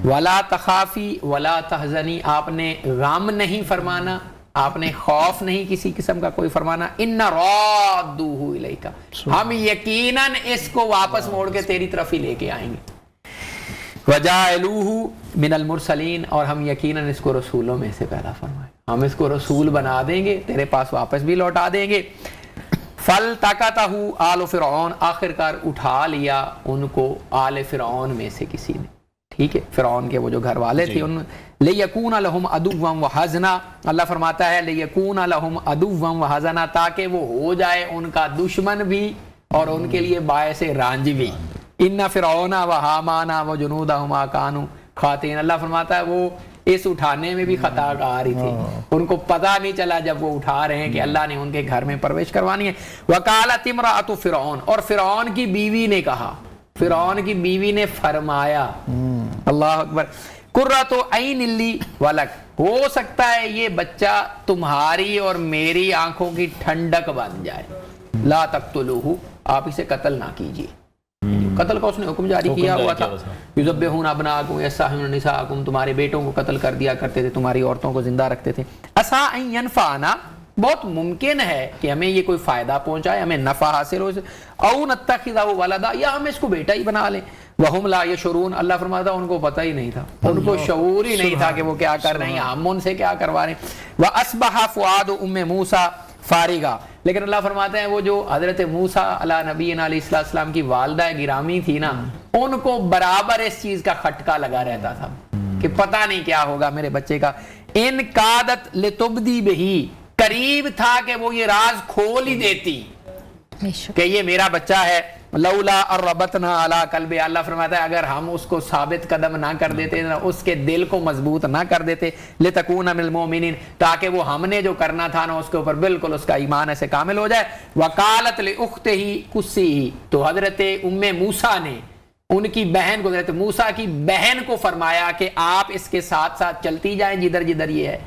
وَلَا تَخَافِي وَلَا تَحْزَنِي, آپ نے غم نہیں فرمانا, آپ نے خوف نہیں کسی قسم کا کوئی فرمانا. اِنَّ رَادُّوهُ إِلَيْكَ, ہم یقیناً اس کو واپس موڑ کے تیری طرف ہی لے کے آئیں گے. وَجَعَلُوهُ مِنَ الْمُرْسَلِينَ, اور ہم یقیناً اس کو رسولوں میں سے پیدا فرمائیں, ہم اس کو رسول بنا دیں گے, تیرے پاس واپس بھی لوٹا دیں گے. فَالْتَقَطَهُ آلُ فِرْعَوْنَ, آخر کار اٹھا لیا ان کو آل فرعون میں سے کسی نے. ٹھیک ہے, فرعون کے وہ جو گھر والے تھے ان. لِيَكُونَ لَهُمْ عَدُوًّا وَحَزْنًا, اللہ فرماتا ہے لِيَكُونَ لَهُمْ عَدُوًّا وَحَزْنًا, تاکہ وہ ہو جائے ان کا دشمن بھی اور ان کے لیے باعث رنج بھی. إِنَّ فِرْعَوْنَ وَحَامَانَ وَجُنُودَهُمَا كَانُوا خَاطِئِينَ, اللہ فرماتا ہے وہ اس اٹھانے میں بھی خطا کار ہی تھے, ان کو پتہ نہیں چلا جب وہ اٹھا رہے ہیں کہ اللہ نے ان کے گھر میں پرورش کروانی ہے. وَقَالَتِ امْرَأَتُ فِرْعَوْنَ, اور فرعون کی بیوی نے کہا, فرعون کی بیوی نے فرمایا, اللہ اکبر, قُرَّةُ عَيْنٍ لِّي وَلَكَ, ہو سکتا ہے یہ بچہ تمہاری اور میری آنکھوں کی ٹھنڈک بن جائے. لا تقتلوہ, آپ اسے قتل نہ کیجیے. قتل کا اس نے حکم جاری کیا ہوا تھا. یذبحون ابناءکم ویستحیون نساءکم, تمہارے بیٹوں کو قتل کر دیا کرتے تھے, تمہاری عورتوں کو زندہ رکھتے تھے. عسیٰ ان ینفعنا, بہت ممکن ہے کہ ہمیں یہ کوئی فائدہ پہنچائے, ہمیں نفع حاصل ہو, او نتخذہ ولدا, یا ہم اس کو بیٹا ہی بنا لیں. وہم لا یشعرون, اللہ فرماتا ان کو پتہ ہی نہیں تھا, ان کو شعور ہی نہیں تھا کہ وہ کیا کر رہے ہیں, ہم ان سے کیا کروا رہے ہیں. وَأَصْبَحَ فُؤَادُ أُمِّ مُوسَىٰ فارغا, لیکن اللہ فرماتے ہیں وہ جو حضرت موسیٰ علیہ نبی علیہ السلام کی والدہ گرامی تھی نا, ان کو برابر اس چیز کا خٹکا لگا رہتا تھا کہ پتہ نہیں کیا ہوگا میرے بچے کا. ان قادت لتبدی بہی, قریب تھا کہ وہ یہ راز کھول ہی دیتی کہ یہ میرا بچہ ہے. لولا اربتنا علی قلبہ, اللہ فرماتا ہے اگر ہم اس کو ثابت قدم نہ کر دیتے, اس کے دل کو مضبوط نہ کر دیتے, لتکون من المؤمنین, تاکہ وہ ہم نے جو کرنا تھا نا اس کے اوپر بالکل اس کا ایمان ایسے کامل ہو جائے. وقالت لاختہ قصیہ, تو حضرت ام موسیٰ نے ان کی بہن کو, حضرت موسیٰ کی بہن کو فرمایا کہ آپ اس کے ساتھ ساتھ چلتی جائیں جدھر جدھر یہ ہے.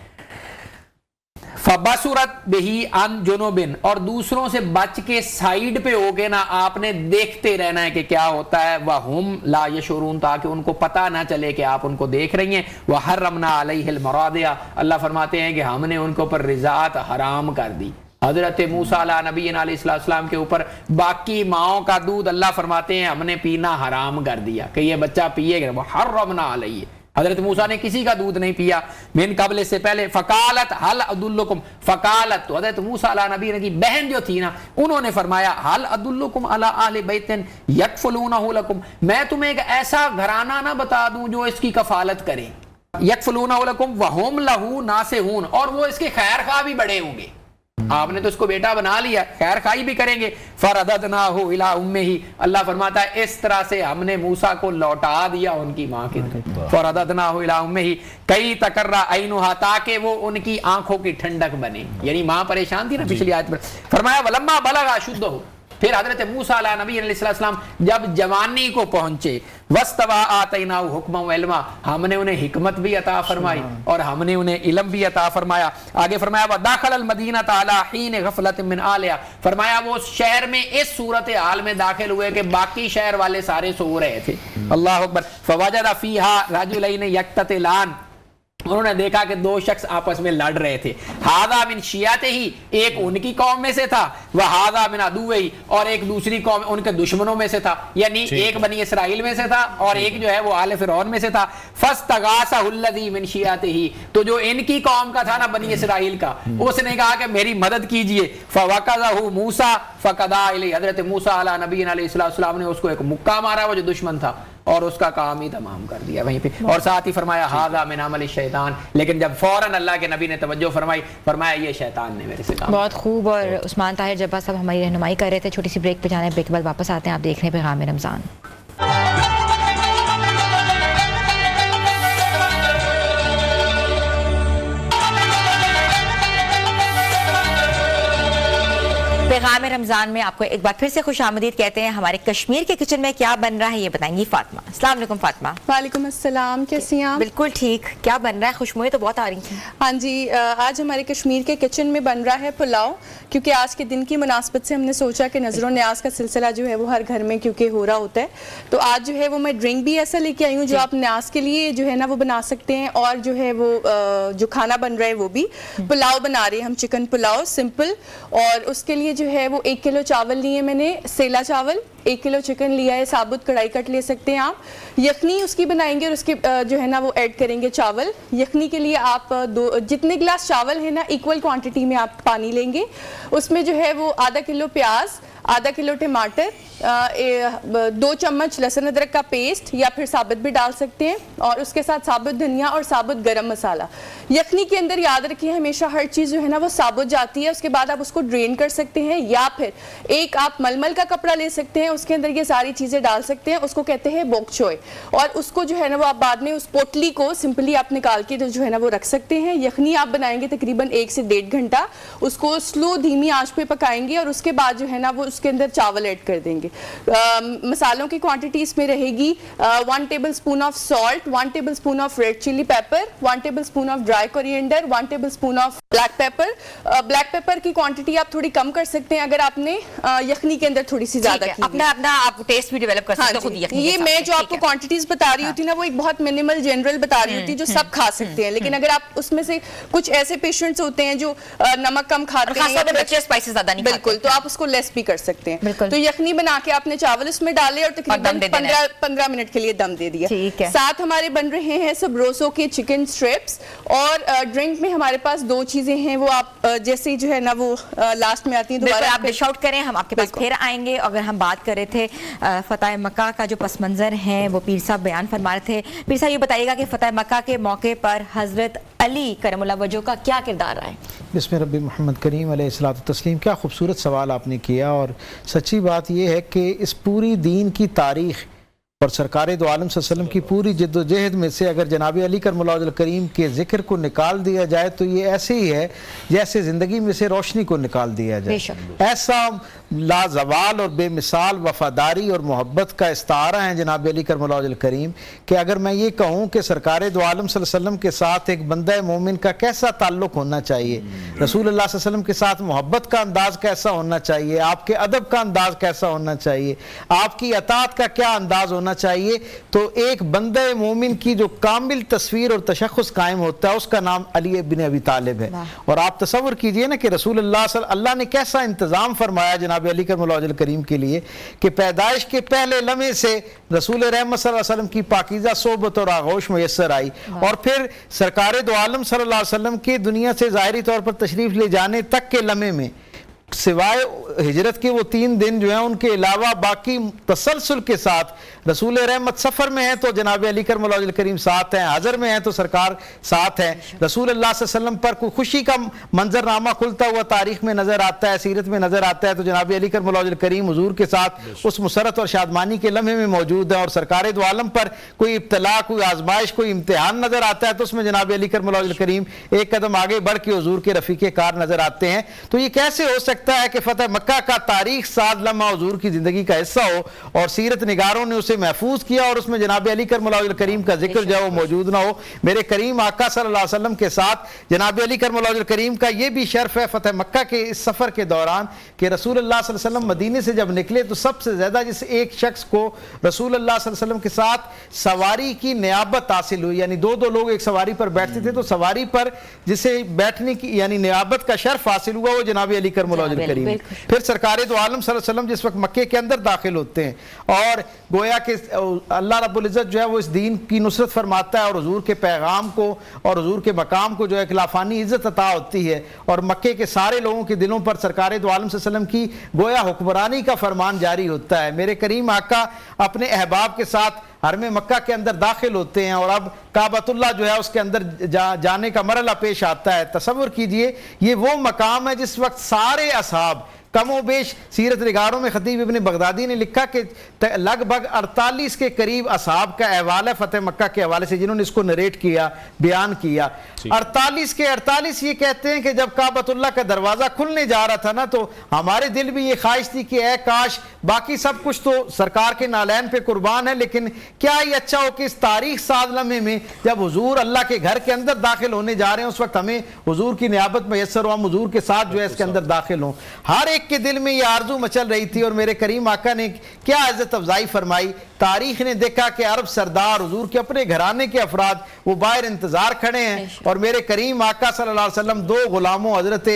فَبَصُرَتْ بِهِ عَنْ جُنُوبٍ, اور دوسروں سے بچ کے سائیڈ پہ ہو کے نا آپ نے دیکھتے رہنا ہے کہ کیا ہوتا ہے. وَهُمْ لَا يَشْعُرُونَ, تاکہ ان کو پتہ نہ چلے کہ آپ ان کو دیکھ رہی ہیں. وَحَرَّمْنَا عَلَيْهِ الْمَرَاضِعَ, اللہ فرماتے ہیں کہ ہم نے ان کے اوپر رضاعت حرام کر دی. حضرت موسیٰ علیہ نبی علیہ السلام کے اوپر باقی ماؤں کا دودھ اللہ فرماتے ہیں ہم نے پینا حرام کر دیا کہ یہ بچہ پیے گا. وَحَرَّمْنَا عَلَيْهِ, حضرت موسیٰ نے کسی کا دودھ نہیں پیا من قبل سے پہلے. فقالت حل ادلکم, فقالت تو حضرت موسیٰ علیہ نبی کی بہن جو تھی نا, انہوں نے فرمایا حل ادلکم علی اہل بیت یکفلونہ لکم, میں تمہیں ایک ایسا گھرانہ نہ بتا دوں جو اس کی کفالت کرے. یکفلونہ لکم وہم لہو ناصحون, اور وہ اس کے خیر خواہ بھی بڑے ہوں گے. آپ نے تو اس کو بیٹا بنا لیا, خیر خواہی بھی کریں گے. فرددناہ الی امہ, اللہ فرماتا ہے اس طرح سے ہم نے موسیٰ کو لوٹا دیا ان کی ماں کے. فرددناہ الی امہ کئی تقرّ عینھا, تاکہ وہ ان کی آنکھوں کی ٹھنڈک بنے. یعنی ماں پریشان تھی نا پچھلی آیت میں. فرمایا ولما بلغ اشدہ, پھر حضرت موسیٰ علیہ نبی علیہ السلام جب جوانی کو پہنچے, واستوى آتیناہ حکما و علما, ہم نے انہیں حکمت بھی عطا فرمائی اور ہم نے انہیں علم بھی عطا فرمایا. آگے فرمایا وداخل المدینۃ علی حین غفلۃ من اہلہا, فرمایا وہ شہر میں اس صورت حال میں داخل ہوئے کہ باقی شہر والے سارے سو رہے تھے. اللہ اکبر. فوجد فیہا رجلین یقتتلان, انہوں نے دیکھا کہ دو شخص آپس میں لڑ رہے تھے. ہذا من شیعتہ, ایک ان کی قوم میں سے تھا, وہذا من عدوہ, اور ایک دوسری قوم ان کے دشمنوں میں سے تھا. یعنی ایک بنی اسرائیل میں سے تھا اور ایک جو ہے وہ آل فرعون میں سے تھا. فاستغاثہ الذی من شیعتہ, تو جو ان کی قوم کا تھا نا بنی اسرائیل کا, اس نے کہا کہ میری مدد کیجئے. فوقظہ موسیٰ فقضا الیہ, حضرت موسیٰ علیہ نبی علیہ السلام نے اس کو ایک مکہ مارا, وہ جو دشمن تھا, اور اس کا کام ہی تمام کر دیا وہیں پہ. اور ساتھ ہی فرمایا ھذا من عمل الشیطان, لیکن جب فوراً اللہ کے نبی نے توجہ فرمائی, فرمایا یہ شیطان نے میرے سے کام. بہت خوب. اور عثمان طاہر جبا صاحب ہماری رہنمائی کر رہے تھے. چھوٹی سی بریک پہ جانے, بریک کے بعد واپس آتے ہیں. آپ دیکھ رہے ہیں پیغام رمضان. پیغام رمضان میں آپ کو ایک بار پھر سے خوش آمدید کہتے ہیں. ہمارے کشمیر کے کچن میں کیا بن رہا ہے یہ بتائیں گی فاطمہ. السلام علیکم فاطمہ. وعلیکم السلام, کیسی ہیں آپ؟ بالکل ٹھیک. کیا بن رہا ہے؟ خوشبوئیں تو بہت آ رہی ہیں. ہاں جی, آج ہمارے کشمیر کے کچن میں بن رہا ہے پلاؤ, کیونکہ آج کے دن کی مناسبت سے ہم نے سوچا کہ نظر و نیاز کا سلسلہ جو ہے وہ ہر گھر میں کیونکہ ہو رہا ہوتا ہے, تو آج جو ہے وہ میں ڈرنک بھی ایسا لے کے آئی ہوں جو آپ نیاز کے لیے جو ہے نا وہ بنا سکتے ہیں, اور جو ہے وہ جو کھانا بن رہا ہے وہ بھی پلاؤ بنا رہے ہیں ہم, چکن پلاؤ سمپل. اور اس کے لیے جو ہے وہ 1 کلو چاول لیے میں نے, سیلا چاول, 1 کلو چکن لیا ہے, ثابت کڑھائی کٹ لے سکتے ہیں آپ. یخنی اس کی بنائیں گے اور اس کے جو ہے نا وہ ایڈ کریں گے چاول. یخنی کے لیے آپ جتنے گلاس چاول ہے نا ایکول کوانٹٹی میں آپ پانی لیں گے. اس میں جو ہے وہ آدھا کلو پیاز, آدھا کلو ٹماٹر, 2 چمچ لہسن ادرک کا پیسٹ یا پھر ثابت بھی ڈال سکتے ہیں, اور اس کے ساتھ ثابت دھنیا اور ثابت گرم مسالہ. یخنی کے اندر یاد رکھیے ہمیشہ ہر چیز جو ہے نا وہ ثابت جاتی ہے, اس کے بعد آپ اس کو ڈرین کر سکتے ہیں, یا پھر ایک آپ ململ کا کپڑا لے سکتے ہیں, اس کے اندر یہ ساری چیزیں ڈال سکتے ہیں, اس کو کہتے ہیں بوک چوئے. اور اس کو جو ہے نا وہ آپ بعد میں اس پوٹلی کو سمپلی آپ نکال کے جو ہے نا وہ رکھ سکتے ہیں. یخنی آپ بنائیں گے تقریباً 1 سے 1.5 گھنٹہ, اس کو سلو دھیمی آنچ پہ پکائیں گے, اور اس کے بعد جو ہے نا وہ اس کے اندر چاول ایڈ کر دیں گے. مسالوں کی کوانٹٹی اس میں رہے گی 1 tablespoon of salt, 1 tablespoon of red chilli pepper, 1 tablespoon of dry coriander, 1 tablespoon of black pepper. Black pepper کی کوانٹٹی آپ تھوڑی کم کر سکتے ہیں اگر آپ نے یخنی کے اندر تھوڑی سی زیادہ کی, اپنا آپ ٹیسٹ بھی ڈیولپ کر سکتے ہیں خود یخنی. یہ میں جو آپ کو کوانٹٹیز بتا رہی ہوتی نا وہ ایک بہت منیمل جنرل بتا رہی ہوتی جو سب کھا سکتے ہیں, لیکن اگر آپ اس میں سے کچھ ایسے پیشنٹس ہوتے ہیں جو نمک کم کھاتے ہیں, بچے اسپائسز زیادہ نہیں, بالکل, تو آپ اس کو لیس بھی کر سکتے ہیں. تو یخنی بنا کے آپ نے چاول اس میں ڈالے اور تقریباً 15 منٹ کے لیے دم دے دیا. ساتھ ہمارے بن رہے ہیں سبروسو کے چکن اسٹرپس, اور ڈرنک میں ہمارے پاس 2 چیزیں ہیں, وہ آپ جیسے جو ہے نا وہ لاسٹ میں آتی ہیں دوبارہ آپ ڈش آؤٹ کریں, ہم آپ کے پاس پھر آئیں گے. اگر ہم بات کر رہے تھے فتح مکہ کا جو پس منظر ہیں وہ پیر صاحب بیان فرما رہے تھے, پیر صاحب یہ بتائیے گا کہ فتح مکہ کے موقع پر حضرت علی کرم اللہ وجہہ کا کیا کردار رہا ہے؟ بسم ربی محمد کریم علیہ الصلوۃ والتسلیم. کیا خوبصورت سوال آپ نے کیا, اور سچی بات یہ ہے کہ اس پوری دین کی تاریخ اور سرکار دو عالم صلی اللہ علیہ وسلم کی پوری جد و جہد میں سے اگر جناب علی کرم اللہ وجہہ کریم کے ذکر کو نکال دیا جائے تو یہ ایسے ہی ہے جیسے زندگی میں سے روشنی کو نکال دیا جائے. ایسا لازوال اور بے مثال وفاداری اور محبت کا استعارہ ہے جناب علی کرم اللہ وجہہ کریم, کہ اگر میں یہ کہوں کہ سرکار دو عالم صلی اللہ علیہ وسلم کے ساتھ ایک بندہ مومن کا کیسا تعلق ہونا چاہیے, رسول اللہ صلی اللہ علیہ وسلم کے ساتھ محبت کا انداز کیسا ہونا چاہیے, آپ کے ادب کا انداز کیسا ہونا چاہیے, آپ کی اطاعت کا کیا انداز ہونا ہونا چاہیے تو ایک بندہ مومن کی جو کامل تصویر اور تشخص قائم ہوتا ہے اس کا نام علی بن ابی طالب ہے. اور آپ تصور کیجئے نا کہ رسول اللہ نے کیسا انتظام فرمایا جناب علی کرم اللہ وجہ کریم کے لیے کہ پیدائش کے پہلے لمحے سے رسول رحمت صلی اللہ علیہ وسلم کی پاکیزہ صحبت اور آغوش میسر آئی, اور پھر سرکار دو عالم صلی اللہ علیہ وسلم کے دنیا سے ظاہری طور پر تشریف لے جانے تک کے لمحے میں سوائے ہجرت کے وہ 3 دن جو ہیں ان کے علاوہ باقی تسلسل کے ساتھ رسول رحمت سفر میں ہیں تو جناب علی کرم اللہ وجہ کریم ساتھ ہیں, حضر میں ہیں تو سرکار ساتھ ہیں, رسول اللہ صلی اللہ علیہ وسلم پر کوئی خوشی کا منظرنامہ کھلتا ہوا تاریخ میں نظر آتا ہے, سیرت میں نظر آتا ہے تو جناب علی کرم اللہ وجہ کریم حضور کے ساتھ اس مسرت اور شادمانی کے لمحے میں موجود ہیں, اور سرکار دو عالم پر کوئی ابتلا, کوئی آزمائش, کوئی امتحان نظر آتا ہے تو اس میں جناب علی کرم اللہ وجہ کریم ایک قدم آگے بڑھ کے حضور کے رفیق کار نظر آتے ہیں. تو یہ کیسے ہو سکتا ہے کہ فتح مکہ کا تاریخ ساز لمحہ حضور کی زندگی کا حصہ ہو اور سیرت نگاروں نے اسے محفوظ کیا اور اس میں جناب علی کرم اللہ وجہ کریم کا ذکر جو ہے وہ موجود نہ ہو. میرے کریم آقا صلی اللہ علیہ وسلم کے ساتھ جناب علی کرم اللہ وجہ کریم کا یہ بھی شرف ہے فتح مکہ کے اس سفر کے دوران کہ رسول اللہ صلی اللہ علیہ وسلم مدینے سے جب نکلے تو سب سے زیادہ جس ایک شخص کو رسول اللہ صلی اللہ علیہ وسلم کے ساتھ سواری کی نیابت حاصل ہوئی, یعنی 2 لوگ ایک سواری پر بیٹھتے تھے تو سواری پر جسے بیٹھنے کی یعنی نیابت کا شرف حاصل ہوا وہ جناب علی کرم اللہ وجہ کریم. پھر سرکار دو عالم صلی اللہ علیہ وسلم جس وقت مکے کے اندر داخل ہوتے ہیں اور گویا کہ اللہ رب العزت جو ہے وہ اس دین کی نصرت فرماتا ہے اور حضور کے پیغام کو اور حضور کے مقام کو جو ہے خلافانی عزت عطا ہوتی ہے اور مکے کے سارے لوگوں کے دلوں پر سرکار دو عالم صلی اللہ علیہ وسلم کی گویا حکمرانی کا فرمان جاری ہوتا ہے. میرے کریم آقا اپنے احباب کے ساتھ حرم مکہ کے اندر داخل ہوتے ہیں اور اب کعبۃ اللہ جو ہے اس کے اندر جانے کا مرحلہ پیش آتا ہے. تصور کیجئے یہ وہ مقام ہے جس وقت سارے اصحاب کم و بیش سیرت نگاروں میں خطیب ابن بغدادی نے لکھا کہ لگ بھگ 48 کے قریب اصحاب کا احوال ہے فتح مکہ کے حوالے سے جنہوں نے اس کو نریٹ کیا, بیان کیا. 48 کے 48 یہ کہتے ہیں کہ جب کعبۃ اللہ کا دروازہ کھلنے جا رہا تھا نا تو ہمارے دل بھی یہ خواہش تھی کہ اے کاش باقی سب کچھ تو سرکار کے نالین پہ قربان ہے, لیکن کیا یہ اچھا ہو کہ اس تاریخ ساز لمحے میں جب حضور اللہ کے گھر کے اندر داخل ہونے جا رہے ہیں اس وقت ہمیں حضور کی نیابت میسر ہو, ہم حضور کے ساتھ جو ہے اس کے اندر داخل ہوں. ہر ایک کے دل میں یہ آرزو مچل رہی تھی اور میرے کریم آقا نے کیا عزت افزائی فرمائی. تاریخ نے دیکھا کہ عرب سردار حضور کے اپنے گھرانے کے افراد وہ باہر انتظار کھڑے ہیں اور میرے کریم آقا صلی اللہ علیہ وسلم 2 غلاموں حضرت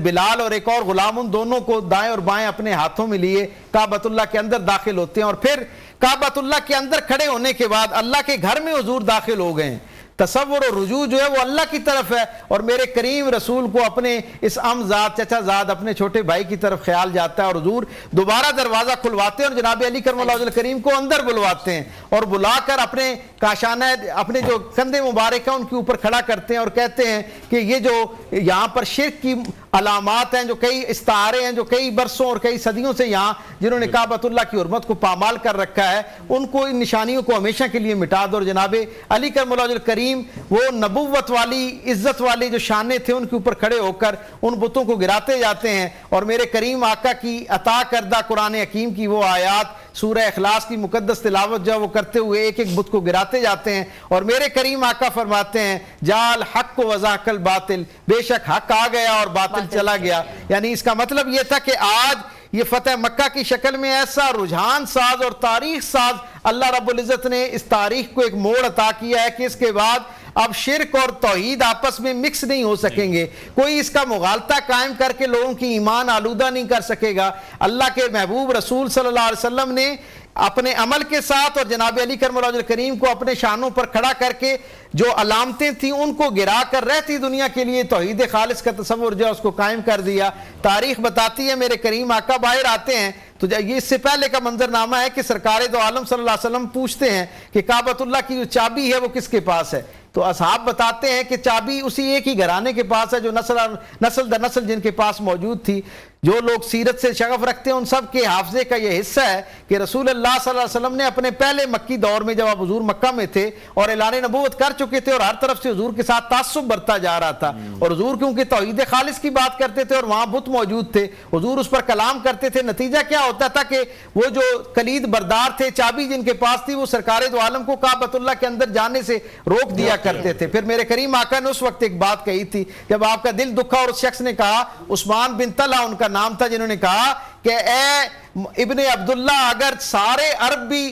بلال اور ایک اور غلام ان دونوں کو دائیں اور بائیں اپنے ہاتھوں میں لیے کعبۃ اللہ کے اندر داخل ہوتے ہیں اور پھر کعبۃ اللہ کے اندر کھڑے ہونے کے بعد اللہ کے گھر میں حضور داخل ہو گئے ہیں. تصور اور رجوع جو ہے وہ اللہ کی طرف ہے اور میرے کریم رسول کو اپنے اس ذات چچا زاد اپنے چھوٹے بھائی کی طرف خیال جاتا ہے اور حضور دوبارہ دروازہ کھلواتے ہیں اور جناب علی کرم اللہ وجہ کریم کو اندر بلواتے ہیں اور بلا کر اپنے کاشانہ اپنے جو کندھے مبارک ہیں ان کے اوپر کھڑا کرتے ہیں اور کہتے ہیں کہ یہ جو یہاں پر شرک کی علامات ہیں, جو کئی استعارے ہیں جو کئی برسوں اور کئی صدیوں سے یہاں جنہوں نے کعبۃ اللہ کی حرمت کو پامال کر رکھا ہے, ان کو ان نشانیوں کو ہمیشہ کے لیے مٹا دو. اور جناب علی کرم اللہ وجہ کریم وہ نبوت والی عزت والے جو شانے تھے ان کے اوپر کھڑے ہو کر ان بتوں کو گراتے جاتے ہیں اور میرے کریم آقا کی عطا کردہ قرآن حکیم کی وہ آیات سورہ اخلاص کی مقدس تلاوت جو وہ کرتے ہوئے ایک ایک بت کو گراتے جاتے ہیں اور میرے کریم آقا فرماتے ہیں جال حق و وزاق الباطل, بے شک حق آ گیا اور باطل چلا گیا. یعنی اس کا مطلب یہ تھا کہ آج یہ فتح مکہ کی شکل میں ایسا رجحان ساز اور تاریخ ساز اللہ رب العزت نے اس تاریخ کو ایک موڑ عطا کیا ہے کہ اس کے بعد اب شرک اور توحید آپس میں مکس نہیں ہو سکیں گے, کوئی اس کا مغالطہ قائم کر کے لوگوں کی ایمان آلودہ نہیں کر سکے گا. اللہ کے محبوب رسول صلی اللہ علیہ وسلم نے اپنے عمل کے ساتھ اور جناب علی کرم اللہ وجہ کریم کو اپنے شانوں پر کھڑا کر کے جو علامتیں تھیں ان کو گرا کر رہتی دنیا کے لیے توحید خالص کا تصور جو ہے اس کو قائم کر دیا. تاریخ بتاتی ہے میرے کریم آقا باہر آتے ہیں تو یہ اس سے پہلے کا منظرنامہ ہے کہ سرکار دو عالم صلی اللہ علیہ وسلم پوچھتے ہیں کہ کعبۃ اللہ کی جو چابی ہے وہ کس کے پاس ہے, تو اصحاب بتاتے ہیں کہ چابی اسی ایک ہی گھرانے کے پاس ہے جو نسل در نسل جن کے پاس موجود تھی. جو لوگ سیرت سے شغف رکھتے ہیں ان سب کے حافظے کا یہ حصہ ہے کہ رسول اللہ صلی اللہ علیہ وسلم نے اپنے پہلے مکی دور میں جب آپ حضور مکہ میں تھے اور اعلان نبوت کر چکے تھے اور ہر طرف سے حضور کے ساتھ تعصب بڑھتا جا رہا تھا اور حضور کیونکہ توحید خالص کی بات کرتے تھے اور وہاں بت موجود تھے, حضور اس پر کلام کرتے تھے. نتیجہ کیا ہوتا تھا کہ وہ جو کلید بردار تھے, چابی جن کے پاس تھی, وہ سرکار دو عالم کو کعبۃ اللہ کے اندر جانے سے روک دیا کرتے تھے. پھر میرے کریم آقا نے اس وقت ایک بات کہی تھی جب آپ کا دل دکھا اور اس شخص نے کہا, عثمان بن طلحہ ان کا نام تھا, جنہوں نے کہا کہ اے ابن عبداللہ اگر سارے عرب بھی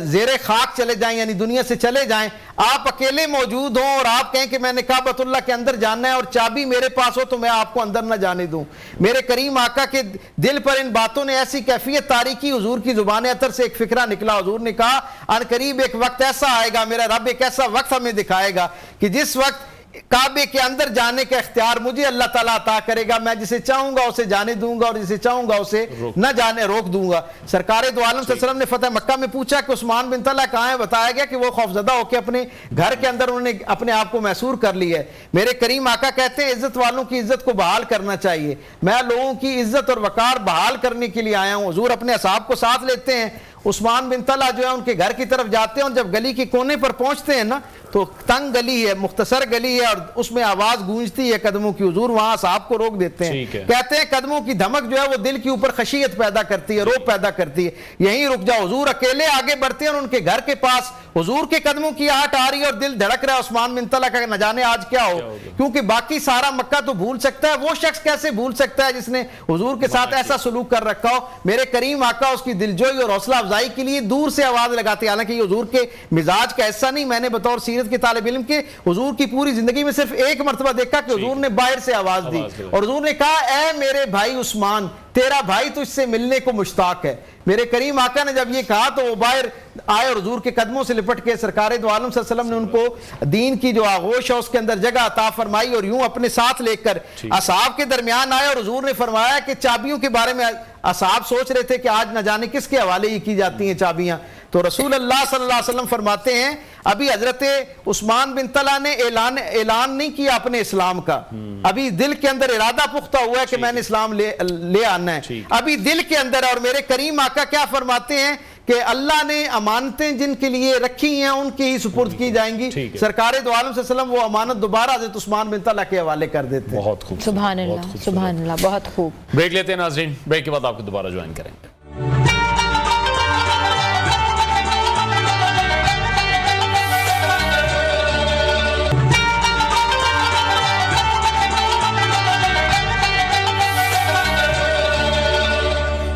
زیر خاک چلے جائیں یعنی دنیا سے چلے جائیں, آپ اکیلے موجود ہوں اور آپ کہیں کہ میں نے کعبۃ اللہ کے اندر جانا ہے اور چابی میرے پاس ہو تو میں آپ کو اندر نہ جانے دوں. میرے کریم آقا کے دل پر ان باتوں نے ایسی کیفیت طاری کی, حضور کی زبان اطہر سے ایک فکرہ نکلا. حضور نے کہا ان قریب ایک وقت ایسا آئے گا, میرا رب ایک ایسا وقت ہمیں دکھائے گا کہ جس وقت کعبے کے اندر جانے کا اختیار مجھے اللہ تعالیٰ عطا کرے گا, میں جسے چاہوں گا اسے جانے دوں گا اور جسے چاہوں گا اسے نہ جانے روک دوں گا. سرکار دو عالم صلی اللہ علیہ وسلم نے فتح مکہ میں پوچھا کہ عثمان بن طلحہ کہاں ہے, بتایا گیا کہ وہ خوفزدہ ہو کے اپنے گھر کے اندر انہوں نے اپنے آپ کو محصور کر لی ہے. میرے کریم آقا کہتے ہیں عزت والوں کی عزت کو بحال کرنا چاہیے, میں لوگوں کی عزت اور وقار بحال کرنے کے لیے آیا ہوں. حضور اپنے اصحاب کو ساتھ لیتے ہیں, عثمان بن طلحہ جو ہے ان کے گھر کی طرف جاتے ہیں اور جب گلی کے کونے پر پہنچتے ہیں نا تو تنگ گلی ہے, مختصر گلی ہے اور اس میں آواز گونجتی ہے قدموں کی. حضور وہاں صاحب کو روک دیتے ہیں, کہتے ہیں قدموں کی دھمک جو ہے وہ دل کے اوپر خشیت پیدا کرتی ہے, روب پیدا کرتی ہے, یہیں رک جاؤ. حضور اکیلے آگے بڑھتے ہیں اور ان کے گھر کے پاس حضور کے قدموں کی آہٹ آ رہی ہے اور دل دھڑک رہا ہے عثمان بن طلحہ کا, نہ جانے آج کیا ہو, کیونکہ باقی سارا مکہ تو بھول سکتا ہے, وہ شخص کیسے بھول سکتا ہے جس نے حضور کے ساتھ ایسا سلوک کر رکھا ہو. میرے کریم آقا اس کی دلجوئی اور حوصلہ افزائی کے لیے دور سے آواز لگاتے ہیں, حالانکہ یہ حضور کے مزاج کا ایسا نہیں. میں نے بطور سیرت کے طالب علم کے حضور کی پوری زندگی میں صرف ایک مرتبہ دیکھا کہ حضور نے باہر سے آواز دی اور حضور نے کہا اے میرے بھائی عثمان, تیرا بھائی تو اس سے ملنے کو مشتاق ہے. میرے کریم آقا نے جب یہ کہا تو وہ باہر آئے اور حضور کے قدموں سے لپٹ کے سرکار دو عالم صلی اللہ علیہ وسلم نے ان کو دین کی جو آغوش ہے اس کے اندر جگہ عطا فرمائی اور یوں اپنے ساتھ لے کر اصحاب کے درمیان آئے اور حضور نے فرمایا کہ چابیوں کے بارے میں اصحاب سوچ رہے تھے کہ آج نہ جانے کس کے حوالے یہ کی جاتی ہیں چابیاں, تو رسول اللہ صلی اللہ علیہ وسلم فرماتے ہیں ابھی حضرت عثمان بن طلحہ نے اعلان نہیں کیا اپنے اسلام کا, ابھی دل کے اندر ارادہ پختہ ہوا ہے کہ میں نے اسلام لے آنا ہے, ابھی دل کے اندر ہے. اور میرے کریم آقا کیا فرماتے ہیں کہ اللہ نے امانتیں جن کے لیے رکھی ہیں ان کی ہی سپرد کی جائیں گی. سرکار دو عالم صلی اللہ علیہ وسلم وہ امانت دوبارہ حضرت عثمان بن طلحہ کے حوالے کر دیتے ہیں. بہت خوب, سبحان اللہ, سبحان اللہ, بہت خوب. بریک لیتے ہیں ناظرین, بریک کے بعد آپ کو دوبارہ جوائن کریں گے.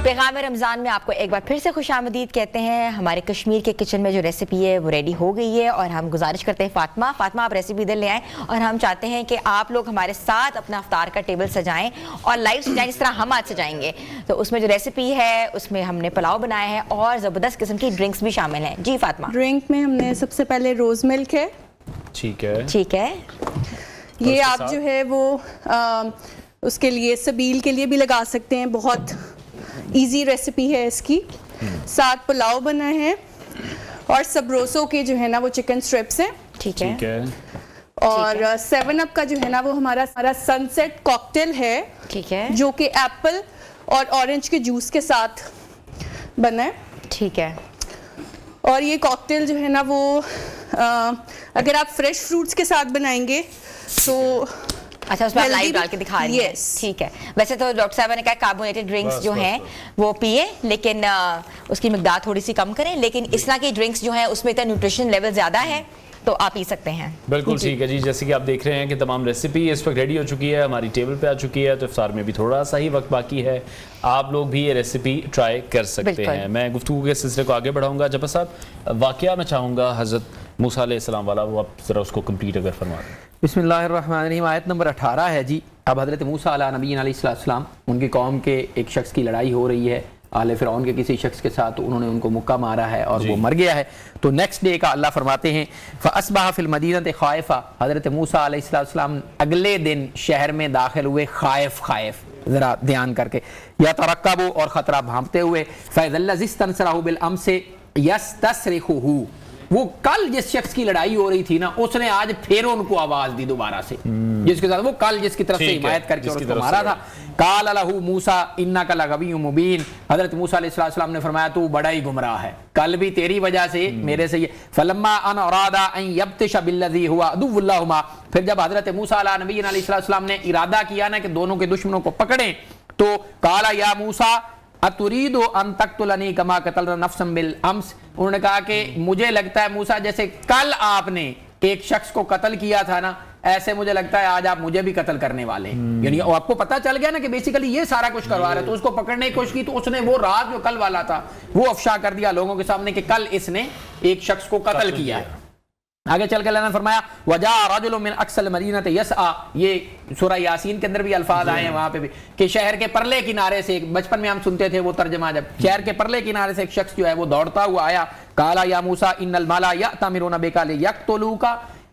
پیغام رمضان میں آپ کو ایک بار پھر سے خوش آمدید کہتے ہیں. ہمارے کشمیر کے کچن میں جو ریسیپی ہے وہ ریڈی ہو گئی ہے اور ہم گزارش کرتے ہیں فاطمہ آپ ریسیپی ادھر لے آئیں اور ہم چاہتے ہیں کہ آپ لوگ ہمارے ساتھ اپنا افطار کا ٹیبل سجائیں اور لائیو سجائیں جس طرح ہم آج سجائیں گے. تو اس میں جو ریسیپی ہے اس میں ہم نے پلاؤ بنایا ہے اور زبردست قسم کی ڈرنکس بھی شامل ہیں. جی فاطمہ. ڈرنک میں ہم نے سب سے پہلے روز ملک ہے. ٹھیک ہے. یہ آپ جو ہے وہ اس کے لیے سبیل کے لیے بھی لگا سکتے ہیں, بہت ایزی ریسیپی ہے اس کی. ساتھ پلاؤ بنا ہے اور سبروسو کے جو ہے نا وہ چکن سٹرپس ہیں. ٹھیک ہے. اور 7 اپ کا جو ہے نا وہ ہمارا سن سیٹ کاکٹیل ہے. ٹھیک ہے. جو کہ ایپل اور اورنج کے جوس کے ساتھ بنا ہے. ٹھیک ہے. اور یہ کاکٹیل جو ہے نا وہ اگر آپ فریش فروٹس کے ساتھ بنائیں گے تو اچھا اس میں لائیو ڈال کے دکھا رہی ہیں. ٹھیک ہے. ویسے تو ڈاکٹر صاحبہ نے کہا کاربونیٹڈ ڈرنکس جو ہیں وہ پیے لیکن اس کی مقدار تھوڑی سی کم کریں, لیکن اس طرح کی ڈرنکس جو ہیں اس میں اتنا نیوٹریشن لیول زیادہ ہے تو آپ پی سکتے ہیں. بالکل ٹھیک ہے جی. جیسے کہ آپ دیکھ رہے ہیں کہ تمام ریسیپی اس وقت ریڈی ہو چکی ہے, ہماری ٹیبل پہ آ چکی ہے, تو افطار میں بھی تھوڑا سا ہی وقت باقی ہے. آپ لوگ بھی یہ ریسیپی ٹرائی کر سکتے ہیں. میں گفتگو کے سلسلے کو آگے بڑھاؤں گا. جب صاحب واقعہ میں چاہوں گا حضرت موسیٰ علیہ السلام والا, وہ آپ ذرا اس کو کمپلیٹ اگر فرما دیں. بسم اللہ الرحمن الرحیم. آیت نمبر 18 ہے جی. اب حضرت موسیٰ علیہ نبی علیہ السلام, ان کی قوم کے ایک شخص کی لڑائی ہو رہی ہے آل فرعون کے کسی شخص کے ساتھ, انہوں نے ان کو مکہ مارا ہے اور وہ مر گیا ہے. تو نیکسٹ ڈے کا اللہ فرماتے ہیں فَأَصْبَحَ فِي الْمَدِينَةِ خَائِفًا. حضرت موسیٰ علیہ السلام اگلے دن شہر میں داخل ہوئے خائف, ذرا دھیان کر کے, یترقب اور خطرہ بھانپتے ہوئے, فَإِذَا الَّذِي اسْتَنصَرَهُ بِالْأَمْسِ يَسْتَصْرِخُهُ. وہ کل جس شخص کی لڑائی ہو رہی تھی نا اس نے آج پھر ان کو آواز دی دوبارہ سے, جس کے ساتھ وہ کل جس کی طرف سے حمایت کر کے اس کو مارا تھا. قال له موسیٰ انک لغوی مبین. حضرت موسیٰ علیہ السلام نے فرمایا تو بڑا ہی گمراہ ہے, کل بھی تیری وجہ سے میرے سے یہ. فلما ان اراد ان یبطش بالذی هو عدو لهما. پھر جب حضرت موسیٰ علیہ نبی علیہ السلام نے ارادہ کیا نا کہ دونوں کے دشمنوں کو پکڑیں, تو قال یا موسیٰ اتريد ان تقتلني كما قتلت نفسا بالامس. انہوں نے کہا کہ مجھے لگتا ہے موسیٰ جیسے کل آپ نے ایک شخص کو قتل کیا تھا نا, ایسے مجھے لگتا ہے آج آپ مجھے بھی قتل کرنے والے ہیں. یعنی آپ کو پتا چل گیا نا کہ بیسیکلی یہ سارا کچھ کروا رہا ہے, تو اس کو پکڑنے کی کوشش کی تو اس نے وہ راز جو کل والا تھا وہ افشا کر دیا لوگوں کے سامنے کہ کل اس نے ایک شخص کو قتل کیا ہے. آگے چل کے اللہ نے فرمایا وَجَاءَ رَجُلٌ مِّنْ أَقْصَى الْمَدِينَةِ يَسْعَىٰ, یہ سورہ یاسین کے اندر بھی الفاظ آئے ہیں وہاں پہ بھی کہ شہر کے پرلے کنارے سے, بچپن میں ہم سنتے تھے وہ ترجمہ, جب شہر کے پرلے کنارے سے ایک شخص جو ہے وہ دوڑتا ہوا آیا, قَالَ يَا مُوسَىٰ إِنَّ الْمَلَأَ يَأْتَمِرُونَ بِكَ لِيَقْتُلُوكَ,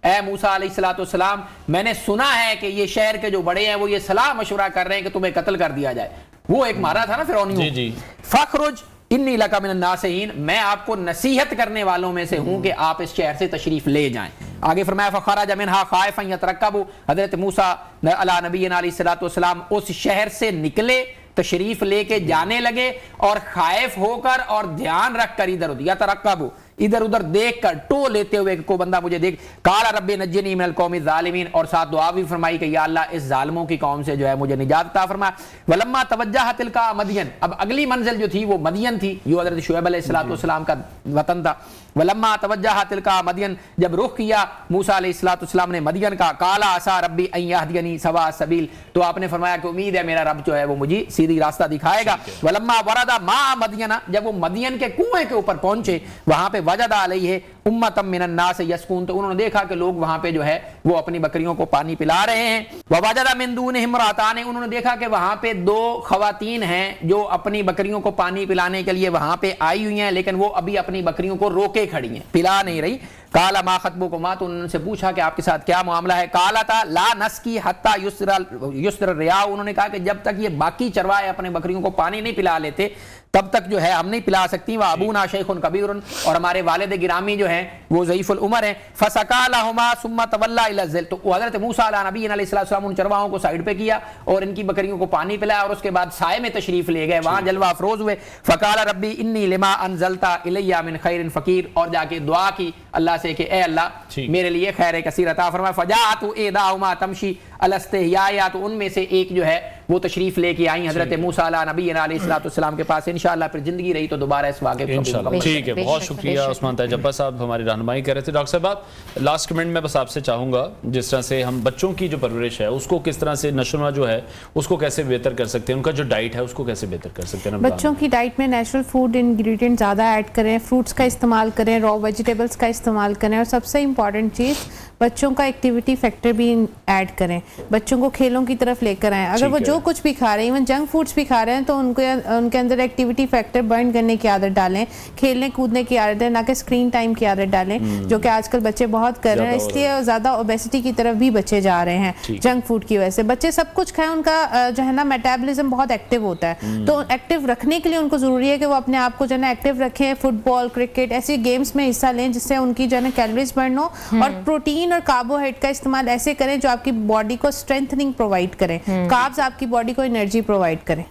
اے موسیٰ علیہ السلام میں نے سنا ہے کہ یہ شہر کے جو بڑے ہیں وہ یہ صلاح مشورہ کر رہے ہیں کہ تمہیں قتل کر دیا جائے. وہ ایک مارا تھا نا فرعونیوں, فَخْرُجْ انی لک من الناصحین, میں آپ کو نصیحت کرنے والوں میں سے ہوں کہ آپ اس شہر سے تشریف لے جائیں. آگے فرمایا فخرج منہا خائفا یترقب, حضرت موسیٰ علی نبینا علیہ السلام اس شہر سے نکلے, تشریف لے کے جانے لگے اور خائف ہو کر اور دھیان رکھ کر ادھر ادھر, یترقب ادھر ادھر دیکھ کر, ٹو لیتے ہوئے کو بندہ مجھے دیکھ, قال رب نجنی من القوم الظالمین, اور ساتھ دعا بھی فرمائی کہ یا اللہ اس ظالموں کی قوم سے جو ہے مجھے نجات عطا فرما. ولما توجہ تلقا مدین, اب اگلی منزل جو تھی وہ مدین تھی, جو حضرت شعیب علیہ السلام کا وطن تھا. ولما توجہ تلقا مدین, جب رخ کیا موسیٰ علیہ السلام نے مدین کا, قال عسى ربی ان یهدینی سواء السبیل, تو آپ نے فرمایا کہ امید ہے میرا رب جو ہے وہ مجھے سیدھی راستہ دکھائے گا. ولما ورد ماء مدین, جب وہ مدین کے کنویں کے اوپر پہنچے وہاں پہ وجد علیہ امۃ من الناس یسقون, تو انہوں نے دیکھا کہ لوگ وہاں پہ جو ہے وہ اپنی بکریوں کو پانی پلا رہے ہیں. ووجد من دونہم امرأتان, انہوں نے دیکھا کہ وہاں پہ دو خواتین ہیں جو اپنی بکریوں کو پانی پلانے کے لیے وہاں پہ آئی ہوئی ہیں, لیکن وہ ابھی اپنی بکریوں کو روکے کھڑی ہیں, پلا نہیں رہی. قال ما خطبکما, تو انہوں نے سے پوچھا کہ آپ کے ساتھ کیا معاملہ ہے. قالتا لا نسقی حتی یسدر الرعاء, انہوں نے کہا کہ جب تک یہ باقی چروائے اپنے بکریوں کو پانی نہیں پلا لیتے تب تک جو ہے ہم نہیں پلا سکتی. وابونا شیخ کبیر, اور ہمارے والد گرامی جو ہیں وہ ضعیف العمر ہیں. فسقا لهما ثم تولى الى الظل, تو حضرت موسیٰ علیہ نبی علیہ السلام ان چرواہوں کو سائیڈ پہ کیا اور ان کی بکریوں کو پانی پلایا, اور اس کے بعد سائے میں تشریف لے گئے, وہاں جلوہ افروز ہوئے. فقال ربی انی لما انزلت الی من خیر فقیر, اور جا کے دعا کی اللہ سے کہ اے اللہ میرے لیے خیر کثیر عطا فرما. فجاءت احداہما تمشی علی استحیاء, تو ان میں سے ایک جو ہے وہ تشریف لے کے آئیں حضرت موسیٰ علیہ نبی علیہ السلام کے پاس. انشاءاللہ پھر زندگی رہی تو دوبارہ اس واقعے کو ٹھیک ہے. بہت شکریہ عثمان طاہر جبار صاحب, ہماری رہنمائی کر رہے تھے. ڈاکٹر صاحب لاسٹ کمنٹ میں بس آپ سے چاہوں گا, جس طرح سے ہم بچوں کی جو پرورش ہے اس کو کس طرح سے نشوونما جو ہے اس کو کیسے بہتر کر سکتے ہیں, ان کا جو ڈائٹ ہے اس کو کیسے بہتر کر سکتے ہیں. بچوں کی ڈائٹ میں نیچرل فوڈ انگریڈینٹ زیادہ ایڈ کریں, فروٹس کا استعمال کریں, را ویجیٹیبلس کا استعمال کریں, اور سب سے امپورٹنٹ چیز بچوں کا ایکٹیویٹی فیکٹر بھی ایڈ کریں, بچوں کو کھیلوں کی طرف لے کر آئیں. اگر وہ جو کچھ بھی کھا رہے ہیں, ایون جنک فوڈس بھی کھا رہے ہیں, تو ان کے اندر ایکٹیویٹی فیکٹر برن کرنے کی عادت ڈالیں, کھیلنے کودنے کی عادت ہے, نہ کہ اسکرین ٹائم کی عادت ڈالیں, جو کہ آج کل بچے بہت کر رہے ہیں. اس لیے زیادہ اوبیسٹی کی طرف بھی بچے جا رہے ہیں جنک فوڈ کی وجہ سے. بچے سب کچھ کھائیں, ان کا جو ہے نا میٹابولزم بہت ایکٹیو ہوتا ہے, تو ایکٹیو رکھنے کے لیے ان کو ضروری ہے کہ وہ اپنے آپ کو جو ہے نا ایکٹیو رکھیں, فٹ بال, کرکٹ, ایسی گیمس میں حصہ لیں جس سے ان کی جو ہے نا کیلوریز برن ہو, اور پروٹین اور کاربوہائیڈریٹ کا استعمال ایسے کریں جو آپ کی باڈی کو اسٹرینتھنگ پرووائڈ کریں, کاربز آپ کی باڈی کو انرجی پرووائڈ کریں.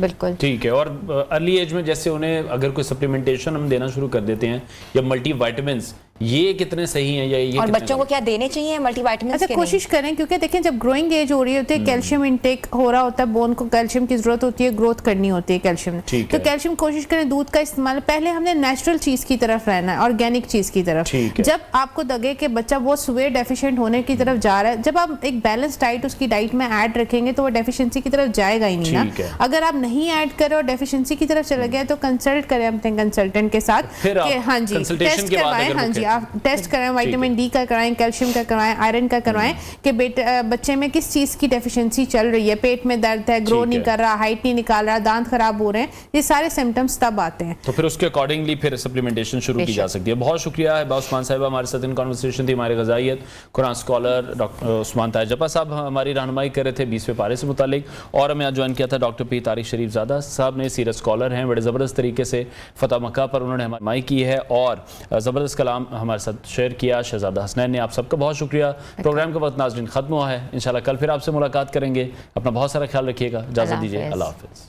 بالکل ٹھیک ہے. اور ارلی ایج میں جیسے انہیں اگر کوئی سپلیمنٹیشن ہم دینا شروع کر دیتے ہیں یا ملٹی وائٹامنس, یہ کتنے صحیح ہیں یا یہ, اور بچوں کو کیا دینے چاہیے ملٹی وائٹامنس؟ اچھا کوشش کریں, کیونکہ دیکھیں جب گروئنگ ایج ہو رہی ہوتی ہے کیلشیم انٹیک ہو رہا ہوتا ہے, بون کو کیلشیم کی ضرورت ہوتی ہے, گروتھ کرنی ہوتی ہے کیلشیم, تو کیلشیم کوشش کریں دودھ کا استعمال. پہلے ہم نے نیچرل چیز کی طرف رہنا ہے, آرگینک چیز کی طرف. جب آپ کو لگے کہ بچہ وہ سوے ڈیفیشینٹ ہونے کی طرف جا رہا ہے, جب آپ ایک بیلنس ڈائٹ اس کی ڈائٹ میں ایڈ رکھیں گے تو وہ ڈیفیشنسی کی طرف جائے گا ہی نہیں نا. اگر آپ نہیں ایڈ کریں اور ڈیفیشنسی کی طرف چلا گیا تو کنسلٹ کریں اپنے کنسلٹنٹ کے ساتھ کہ ہاں جی ٹیسٹ کروائیں, ہاں جی آپ ٹیسٹ کریں, وائٹامن ڈی کا کرائیں, کیلشیم کا کرائیں, آئرن کا کرائیں, کہ بچے میں کس چیز کی ڈیفیشنسی چل رہی ہے, پیٹ میں درد ہے, گرو نہیں کر رہا, ہائٹ نہیں نکال رہا, دانت خراب ہو رہے ہیں, یہ سارے سمٹمز تب آتے ہیں, تو پھر اس کے اکارڈنگلی پھر سپلیمنٹیشن شروع کی جا سکتی ہے. بہت شکریہ ہے عثمان صاحبہ, ہمارے ساتھ ان کانورسیشن تھی. ہمارے غذائیت قرآن اسکالر ڈاکٹر عثمان طاہر جبار صاحب ہماری رہنمائی کر رہے تھے 20ویں پارے سے متعلق, اور ہمیں جوائن کیا تھا ڈاکٹر پی طارق شریف زادہ صاحب نے, سیرت اسکالر ہیں, بڑے زبردست طریقے سے فتح مکہ پر انہوں نے رہنمائی کی ہے اور زبردست کلام ہمارے ساتھ شیئر کیا شہزادہ حسنین نے. آپ سب کا بہت شکریہ. پروگرام کا وقت ناظرین ختم ہوا ہے, انشاءاللہ کل پھر آپ سے ملاقات کریں گے. اپنا بہت سارا خیال رکھیے گا, اجازت دیجیے, اللہ حافظ.